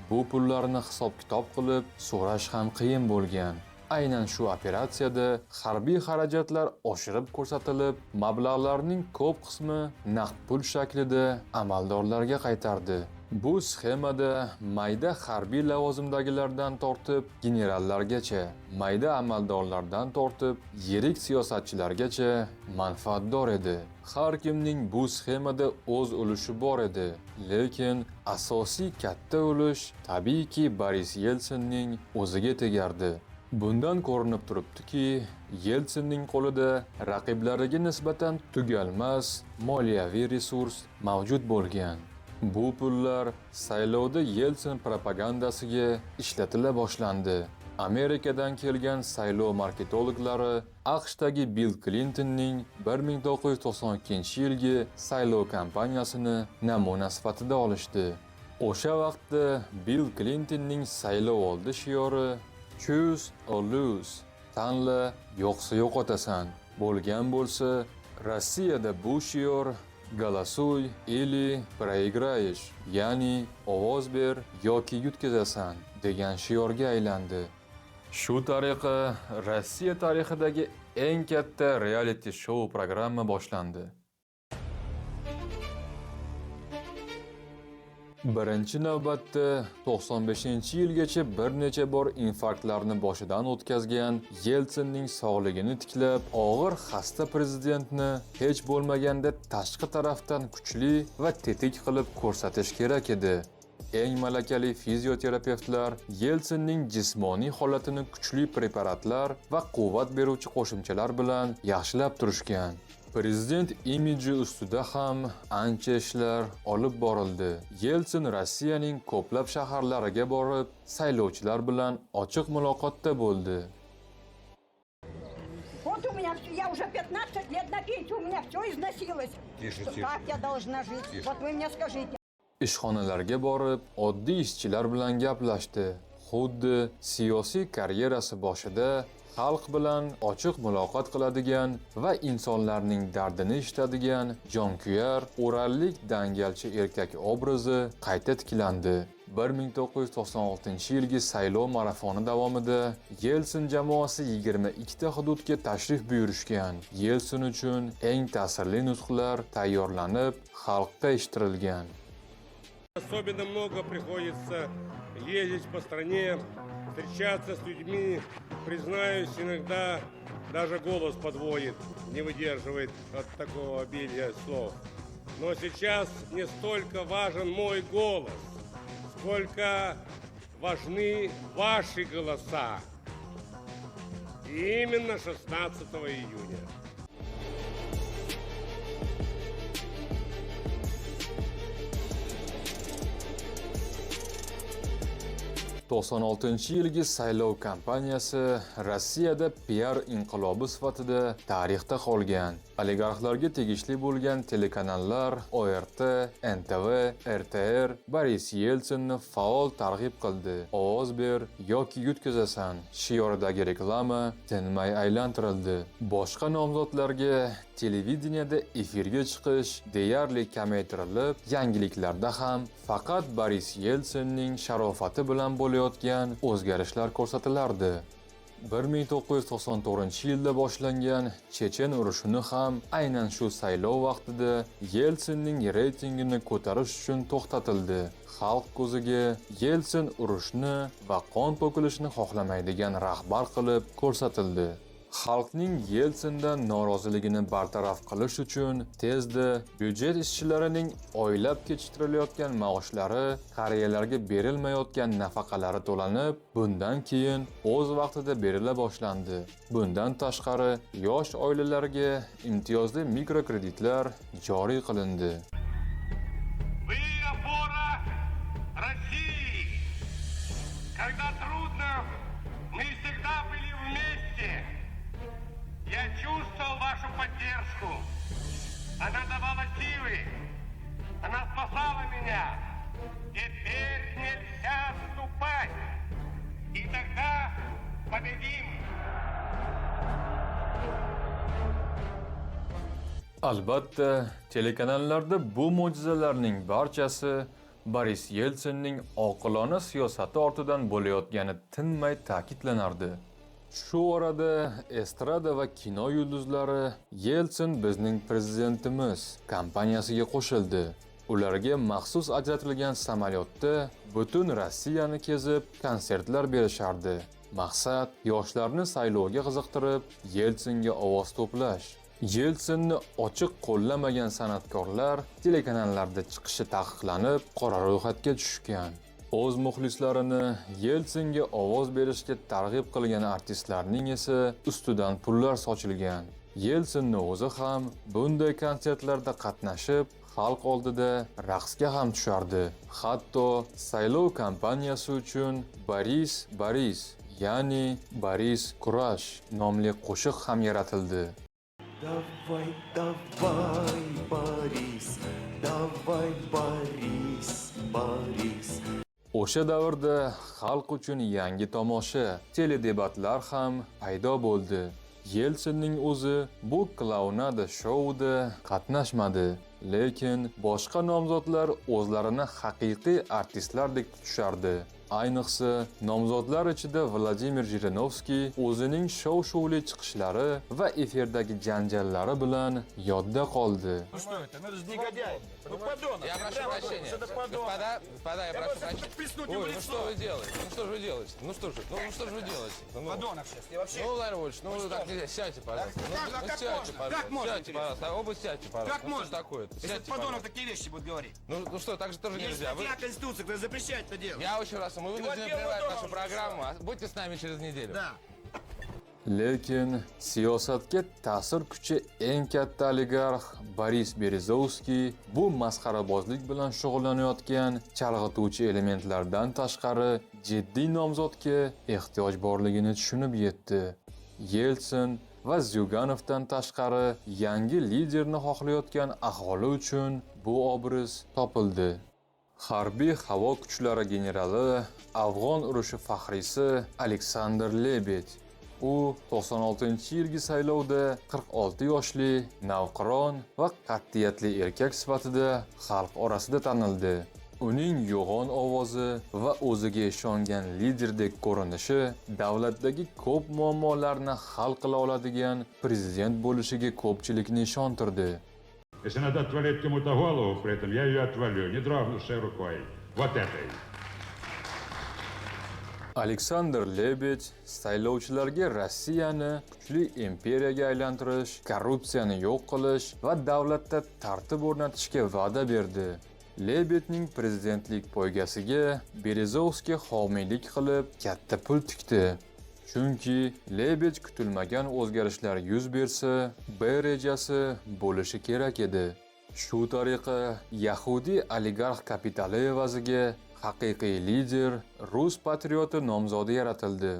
Bu pullarni hisob-kitob qilib so'rash ham qiyin bo'lgan. Aynan shu operatsiyada harbiy xarajatlar oshirib ko'rsatilib, mablag'larning ko'p qismi naqd pul shaklida amaldorlarga qaytardi. Bu sxemada mayda harbiy lavozimdagilardan tortib generallargacha, mayda amaldorlardan tortib yirik siyosatchilargacha manfaatdor edi. Har kimning bu sxemada o'z ulushi bor edi, lekin asosiy katta ulush tabiiyki Boris Yeltsinning o'ziga tegardi. Bundan ko'rinib turibdiki, Yeltsinning qo'lida raqiblariga nisbatan tugalmas moliyaviy resurs mavjud bo'lgan. Bu pullar saylovda Yeltsin propagandasiga ishlatila boshlandi. Amerikadan kelgan saylov marketologlari AQShdagi Bill Clintonning 1992-yilgi saylov kampaniyasini namuna sifatida olishdi. O'sha vaqtda Bill Clintonning saylov oldi shiori Choose or lose, tanla yo'qsa yo'qotasan bo'lgan bo'lsa, Rossiyada bu shior Голосуй или проиграешь, ya'ni ovoz ber yoki yutkazasan degan shiorga aylandi. Shu tariqa Rossiya tarixidagi eng katta reality show programma boshlandi. Birinchi navbatda 95-yilgacha bir necha bor infarktlarni boshidan o'tkazgan Yeltsinning sog'ligini tiklab, og'ir xasta prezidentni hech bo'lmaganda tashqi tarafdan kuchli va tetik qilib ko'rsatish kerak edi. Eng malakali fizioterapevtlar Yeltsinning jismoniy holatini kuchli preparatlar va quvvat beruvchi qo'shimchalar bilan yaxshilab turishgan. Prezident imidji ustida ham ancha ishlar olib borildi. Yeltsin Rossiyaning ko'plab shaharlariga borib, saylovchilar bilan ochiq muloqotda bo'ldi. Вот у меня все, я уже 15 лет на пенсию, у меня все износилось. Как я должна жить? Вот вы мне скажите. Ishxonalarga borib, oddiy ishchilar bilan gaplashdi. Xuddi siyosiy karyerasi boshida xalq bilan ochiq muloqot qiladigan va insonlarning dardini eshitadigan jonkuyar, o'rallik dangalchi erkak obrazi qayta tiklandi. 1996-yilgi saylov marafoni davomida Yeltsin jamoasi 22 ta hududga tashrif buyurishgan. Yeltsin uchun eng ta'sirli nutqlar tayyorlanib, xalqqa eshittirilgan. Особенно много приходится ездить по стране, встречаться с людьми. Признаюсь, иногда даже голос подводит, не выдерживает от такого обилия слов. Но сейчас не столько важен мой голос, сколько важны ваши голоса. И именно 16 июня. 96-yilgi saylov kampaniyasi Rossiyada PR inqilobi sifatida tarixda qolgan. Oligarxlarga tegishli bo'lgan telekanallar ORT, NTV, RTR Boris Yeltsinni faol targ'ib qildi. Ovoz ber yoki yutkazasan shioridagi reklama tinmay aylantirildi. Boshqa nomzodlarga televideniyada efirga chiqish deyarli kamaytirilib, yangiliklarda ham faqat Boris Yeltsinning sharofati bilan bo'layotgan o'zgarishlar ko'rsatilardi. 1994-yilda boshlangan Chechen urushini ham aynan shu saylov vaqtida Yeltsinning reytingini ko'tarish uchun to'xtatildi. Xalq ko'ziga Yeltsin urushni va qon to'kilishni xohlamaydigan rahbar qilib ko'rsatildi. Xalqning Yeltsindan noroziligini bartaraf qilish uchun tezda byudjet ishchilarining oylab kechiktirilayotgan maoshlari, qariyalarga berilmayotgan nafaqalari to'lanib, bundan keyin o'z vaqtida berila boshlandi. Bundan tashqari, yosh oilalarga imtiyozli mikrokreditlar joriy qilindi. Вы опора России. Когда трудно, мы всегда были вместе. Я чувствовал вашу поддержку. Она давала силы. Она спасала меня. Теперь нельзя отступать. И тогда победим. Albatta, telekanallarda bu mo'jizalarning barchasi Boris Yeltsinning oqilona siyosati ortidan bo'layotgani tinmay ta'kidlanardi. Shu orada estrada va kino yulduzlari Yeltsin bizning prezidentimiz kampaniyasiga qo'shildi. Ularga maxsus ajratilgan samolyotda butun Rossiyani kezib konsertlar berishardi. Maqsad yoshlarni saylovga qiziqtirib, Yeltsinga ovoz to'plash. Yeltsinni ochiq qo'llamagan san'atkorlar telekanallarda chiqishi taqiqlanib, qora ro'yxatga tushgan. O'z muxlislarini Yeltsinga ovoz berishga targ'ib qilgan artistlarning esa ustidan pullar sochilgan. Yeltsinning o'zi ham bunday konsertlarda qatnashib, xalq oldida raqsga ham tushardi. Hatto saylov kampaniyasi uchun Boris, ya'ni Boris Kurash nomli qo'shiq ham yaratildi. Давай, давай, Борис, давай, Борис, Борис. O'sha davrda xalq uchun yangi tomosha, teledebatlar ham paydo bo'ldi. Yeltsinning o'zi bu klaunada shouda qatnashmadi. lekin boshqa nomzodlar o'zlarini haqiqiy artistlardek tutishardi. Ayniqsa, nomzodlar ichida Vladimir Jirinovskiy o'zining shov-shuvli chiqishlari va efirdagi janjallari bilan yodda qoldi. Ну что это? Ну это же негодяй. Ну подонок. Я прошу прощения. Это подонок. Господа, я прошу прощения. Приснуть Ой, ему в ну лицо. что вы делаете? Ну что же вы делаете? Ну что же вы делаете? Ну, Подонок сейчас. Я вообще... Ну, Владимир Вольфович, ну вы так нельзя. Сядьте, пожалуйста. как- Ну, как сядьте, можно? пожалуйста. Как можно, Сядьте, интересно? пожалуйста. Оба сядьте, пожалуйста. Как Ну, что можно? ж такое-то? Если Сядьте, подонок пожалуйста. такие вещи будет говорить. Ну что, так же тоже Есть нельзя. Вы- статья Конституции, которая запрещает это делать. Я очень раз, мы вынуждены вот прервать дома нашу уже программу. А будьте с нами через неделю. Да. Lekin siyosatga ta'sir kuchi eng katta oligarx Boris Berezovskiy bu masxarabozlik bilan shug'ullanayotgan chalg'ituvchi elementlardan tashqari jiddiy nomzodga ehtiyoj borligini tushunib yetdi. Yeltsin va Zyuganovdan tashqari yangi liderni xohlayotgan aholi uchun bu obraz topildi. Harbiy havo kuchlari generali, Afg'on urushi faxriysi Aleksandr Lebed. U 96-yilgi saylovda 46 yoshli, navqiron va qat'iyatli erkak sifatida xalq orasida tanildi. Uning yo'g'on ovozi va o'ziga ishongan liderdek ko'rinishi davlatdagi ko'p muammolarni hal qila oladigan prezident bo'lishiga ko'pchilikni ishontirdi. Если надо отвалить кому-то голову при этом, я ее отвалю, не дрогнувшей рукой. Вот этой. Aleksandr Lebed saylovchilarga Rossiyani kuchli imperiyaga aylantirish, korrupsiyani yo'q qilish va davlatda tartib o'rnatishga va'da berdi. Lebedning prezidentlik poygasiga Berezovskiy homiylik qilib katta pul tikdi. Chunki Lebed kutilmagan o'zgarishlar yuz bersa, B rejasi bo'lishi kerak edi. Shu tariqa Yahudi oligarx kapitali evaziga haqiqiy lider, rus patrioti nomzodi yaratildi.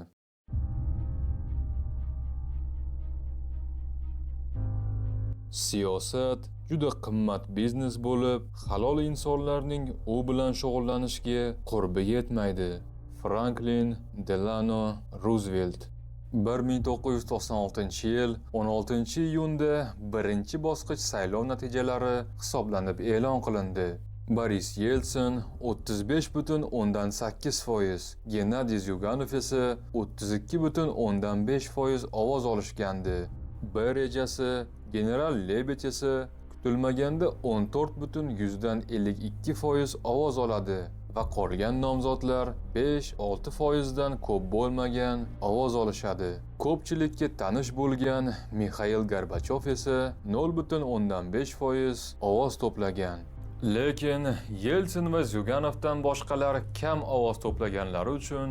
Siyosat juda qimmat biznes bo'lib, halol insonlarning u bilan shug'ullanishiga qurbi yetmaydi. Franklin Delano Roosevelt 1996-yil 16-iyunda birinchi bosqich saylov natijalari hisoblanib e'lon qilindi. Boris Yeltsin 35,8%, Gennadiy Zyuganov esa 32,5% ovoz olishgandi. B rejasi general Lebed esa kutilmaganda 14,52% ovoz oladi va qolgan nomzodlar 5-6% dan ko'p bo'lmagan ovoz olishadi. Ko'pchilikka tanish bo'lgan Mikhail Gorbachov esa 0,5% ovoz to'plagan. Lekin Yeltsin va Zyuganovdan boshqalar kam ovoz to'plaganlari uchun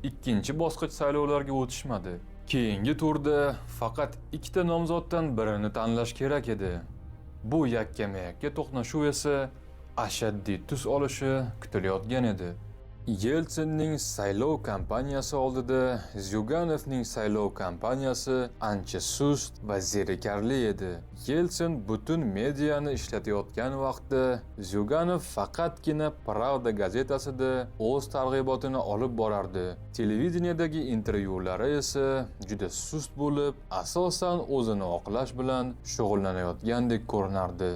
ikkinchi bosqich saylovlarga o'tishmadi. Keyingi turda faqat ikkita nomzoddan birini tanlash kerak edi. Bu yakkama-yakka to'qnashuv esa ashaddiy tus olishi kutilayotgan edi. Yeltsinning saylov kampaniyasi oldida Zyuganovning saylov kampaniyasi ancha sust va zerikarli edi. Yeltsin butun mediani ishlatayotgan vaqtda Zyuganov faqatgina Pravda gazetasida o'z targ'ibotini olib borardi. Televideniyadagi intervyulari esa juda sust bo'lib, asosan o'zini oqlash bilan shug'ullanayotgandek ko'rinardi.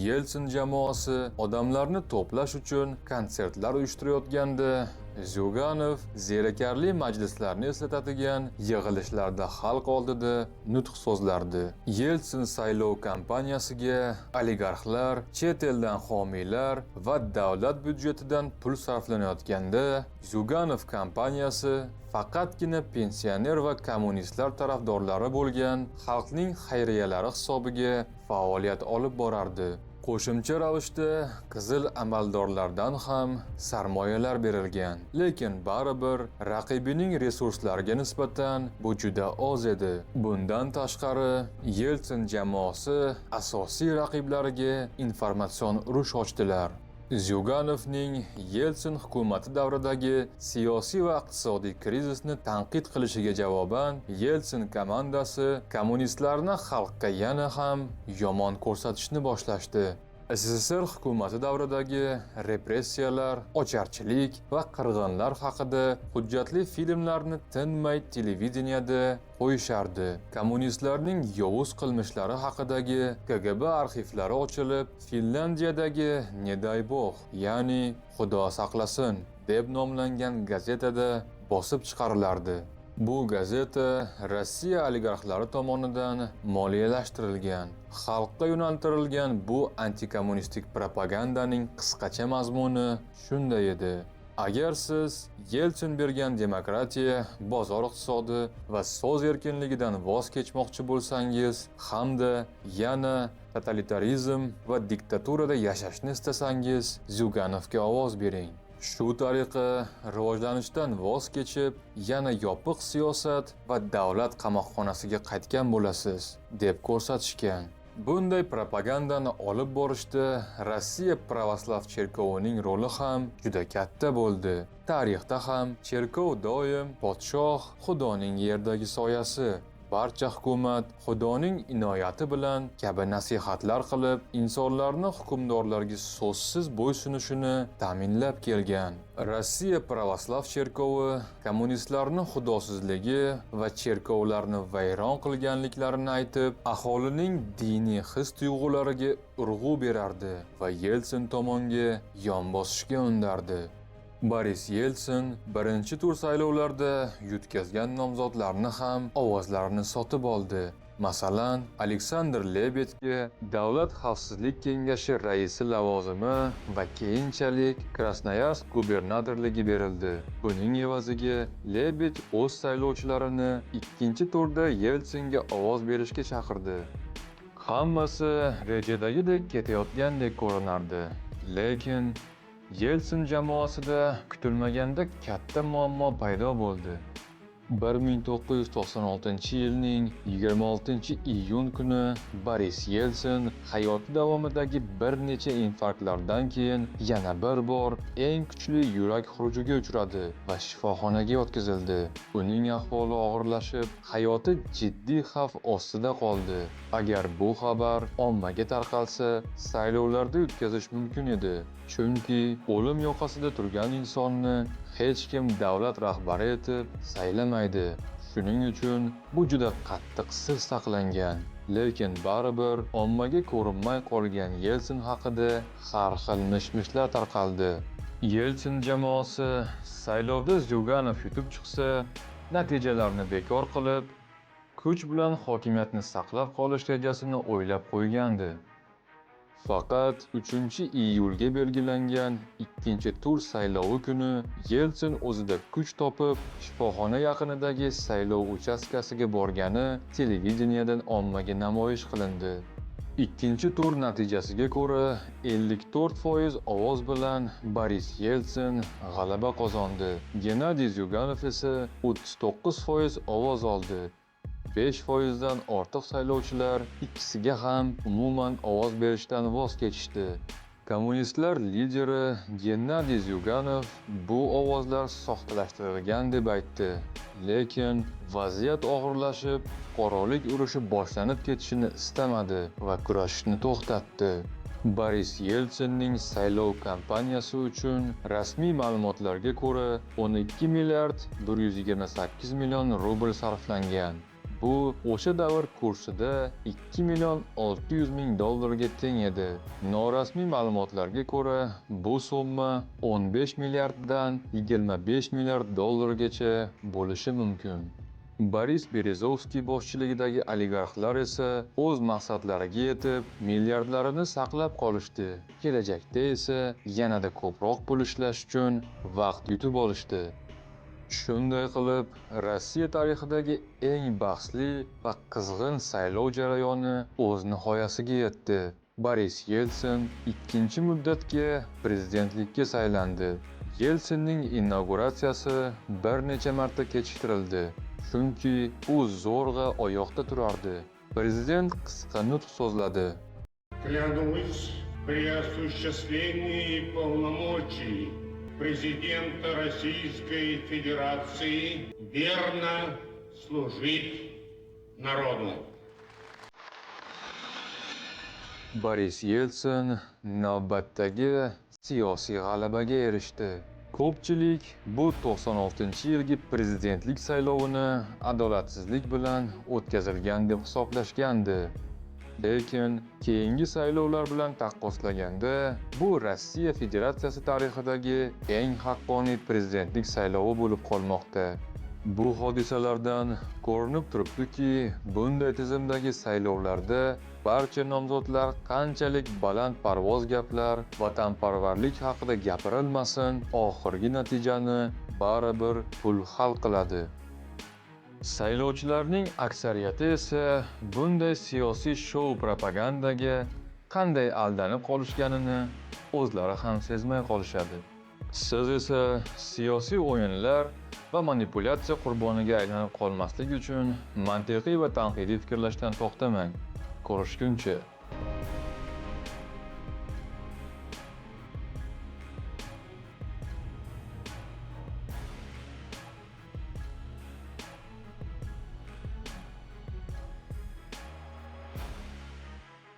Yeltsin jamoasi odamlarni to'plash uchun konsertlar uyushtirayotganda Zyuganov zerikarli majlislarni eslatadigan yig'ilishlarda xalq oldida nutq so'zlardi. Yeltsin saylov kampaniyasiga oligarxlar, chet eldan homiylar va davlat byudjetidan pul sarflanayotganda, Zyuganov kampaniyasi faqatgina pensioner va kommunistlar tarafdorlari bo'lgan xalqning xayriyalari hisobiga faoliyat olib borardi. Qo'shimcha ravishda qizil amaldorlardan ham sarmoyalar berilgan, lekin baribir raqibining resurslariga nisbatan bu juda oz edi. Bundan tashqari, Yeltsin jamoasi asosiy raqiblariga informatsion urush ochdilar. Zyuganovning Yeltsin hukumati davridagi siyosiy va iqtisodiy krizisni tanqid qilishiga javoban, Yeltsin komandasi kommunistlarni xalqqa yana ham yomon ko'rsatishni boshlashdi. SSSR hukumati davridagi repressiyalar, ocharchilik va qirg'inlar haqida hujjatli filmlarni tinmay televideniyada qo'yishardi. Kommunistlarning yovuz qilmishlari haqidagi KGB arxivlari ochilib, Finlandiyadagi Neday Bog, ya'ni Xudo saqlasin deb nomlangan gazetada bosib chiqarilardi. Bu gazeta Rossiya oligarxlari tomonidan moliyalashtirilgan, xalqqa yo'naltirilgan bu antikommunistik propagandaning qisqacha mazmuni shunday edi. Agar siz Yeltsin bergan demokratiya, bozor iqtisodi va so'z erkinligidan voz kechmoqchi bo'lsangiz hamda yana totalitarizm va diktaturada yashashni istasangiz, Zyuganovga ovoz bering. Shu tariqa rivojlanishdan voz kechib, yana yopiq siyosat va davlat qamoqxonasiga qaytgan bo'lasiz, deb ko'rsatishgan. Bunday propagandani olib borishda Rossiya Pravoslav cherkovining roli ham juda katta bo'ldi. Tarixda ham cherkov doim podshoh, Xudoning yerdagi soyasi, barcha hukumat Xudoning inoyati bilan kabi nasihatlar qilib, insonlarni hukmdorlarga so'zsiz bo'ysunishini ta'minlab kelgan. Rossiya Pravoslav cherkovi kommunistlarning xudosizligi va cherkovlarni vayron qilganliklarini aytib, aholining diniy his-tuyg'ulariga urg'u berardi va Yeltsin tomonga yon bosishga undardi. Boris Yeltsin birinchi tur saylovlarda yutqazgan nomzodlarni ham ovozlarini sotib oldi. Masalan, Aleksandr Lebedga Davlat xavfsizlik kengashi raisi lavozimi va keyinchalik Krasnoyarsk gubernatorligi berildi. Buning evaziga Lebed o'z saylovchilarini ikkinchi turda Yeltsinga ovoz berishga chaqirdi. Hammasi rejadagidek ketayotgandek ko'rinardi, lekin Yeltsin jamoasida kutilmaganda katta muammo paydo bo'ldi. 1996-yilning 26-iyun kuni Boris Yeltsin hayoti davomidagi bir necha infarktlardan keyin yana bir bor eng kuchli yurak xurujiga uchradi va shifoxonaga yotqizildi. Uning ahvoli og'irlashib, hayoti jiddiy xavf ostida qoldi. Agar bu xabar ommaga tarqalsa, saylovlarda yutqazish mumkin edi. Chunki o'lim yoqasida turgan insonni hech kim davlat rahbari etib saylamaydi. Shuning uchun bu juda qattiq sir saqlangan. Lekin baribir ommaga ko'rinmay qolgan Yeltsin haqida har xil mish-mishlar tarqaldi. Yeltsin jamoasi saylovda Zyuganov yutib chiqsa, natijalarni bekor qilib, kuch bilan hokimiyatni saqlab qolish rejasini o'ylab qo'ygandi. Faqat 3-iyulga belgilangan ikkinchi tur saylovi kuni Yeltsin o'zida kuch topib, shifoxona yaqinidagi saylov uchastkasiga borgani televideniyadan ommaga namoyish qilindi. Ikkinchi tur natijasiga ko'ra 54% ovoz bilan Boris Yeltsin g'alaba qozondi. Gennadiy Zyuganov esa 39% ovoz oldi. 5% dan ortiq saylovchilar ikkisiga ham umuman ovoz berishdan voz kechishdi. Kommunistlar lideri Gennadiy Zyuganov bu ovozlar soxtalashtirilgan deb aytdi. Lekin vaziyat og'irlashib, fuqarolik urushi boshlanib ketishini istamadi va kurashishni to'xtatdi. Boris Yeltsinning saylov kampaniyasi uchun rasmiy ma'lumotlarga ko'ra 12 milliard 128 million rubl sarflangan. Bu o'sha davr kursida 2 million 600 ming dollarga teng edi. Norasmiy ma'lumotlarga ko'ra, bu summa 15 milliarddan 25 milliard dollargacha bo'lishi mumkin. Boris Berezovskiy boshchiligidagi oligarxlar esa o'z maqsadlariga yetib, milliardlarini saqlab qolishdi. Kelajakda esa yanada ko'proq pul ishlash uchun vaqt yutib olishdi. Shunday qilib, Rossiya tarixidagi eng bahsli va qizg'in saylov jarayoni o'z nihoyasiga yetdi. Boris Yeltsin ikkinchi muddatga prezidentlikka saylandi. Yeltsinning inauguratsiyasi bir necha marta kechiktirildi, chunki u zo'rg'a oyoqda turardi. Prezident qisqa nutq so'zladi. Клянусь при осуществлении полномочий президента Российской Федерации верно служить народу. Boris Yeltsin navbatdagi siyosiy g'alabaga erishdi. Ko'pchilik bu 96-yilgi prezidentlik saylovini adolatsizlik bilan o'tkazilgan deb hisoblashgandi. Lekin keyingi saylovlar bilan taqqoslaganda bu Rossiya Federatsiyasi tarixidagi eng haqqoniy prezidentlik saylovi bo'lib qolmoqda. Bu hodisalardan ko'rinib turibdiki, bunday tizimdagi saylovlarda barcha nomzodlar qanchalik balandparvoz gaplar, vatanparvarlik haqida gapirilmasin, oxirgi natijani baribir pul hal qiladi. Saylovchilarning aksariyati esa bunday siyosiy shou propagandaga qanday aldanib qolishganini o'zlari ham sezmay qolishadi. Siz esa siyosiy o'yinlar va manipulyatsiya qurboniga aylanib qolmaslik uchun mantiqiy va tanqidiy fikrlashdan to'xtamang. Ko'rishguncha.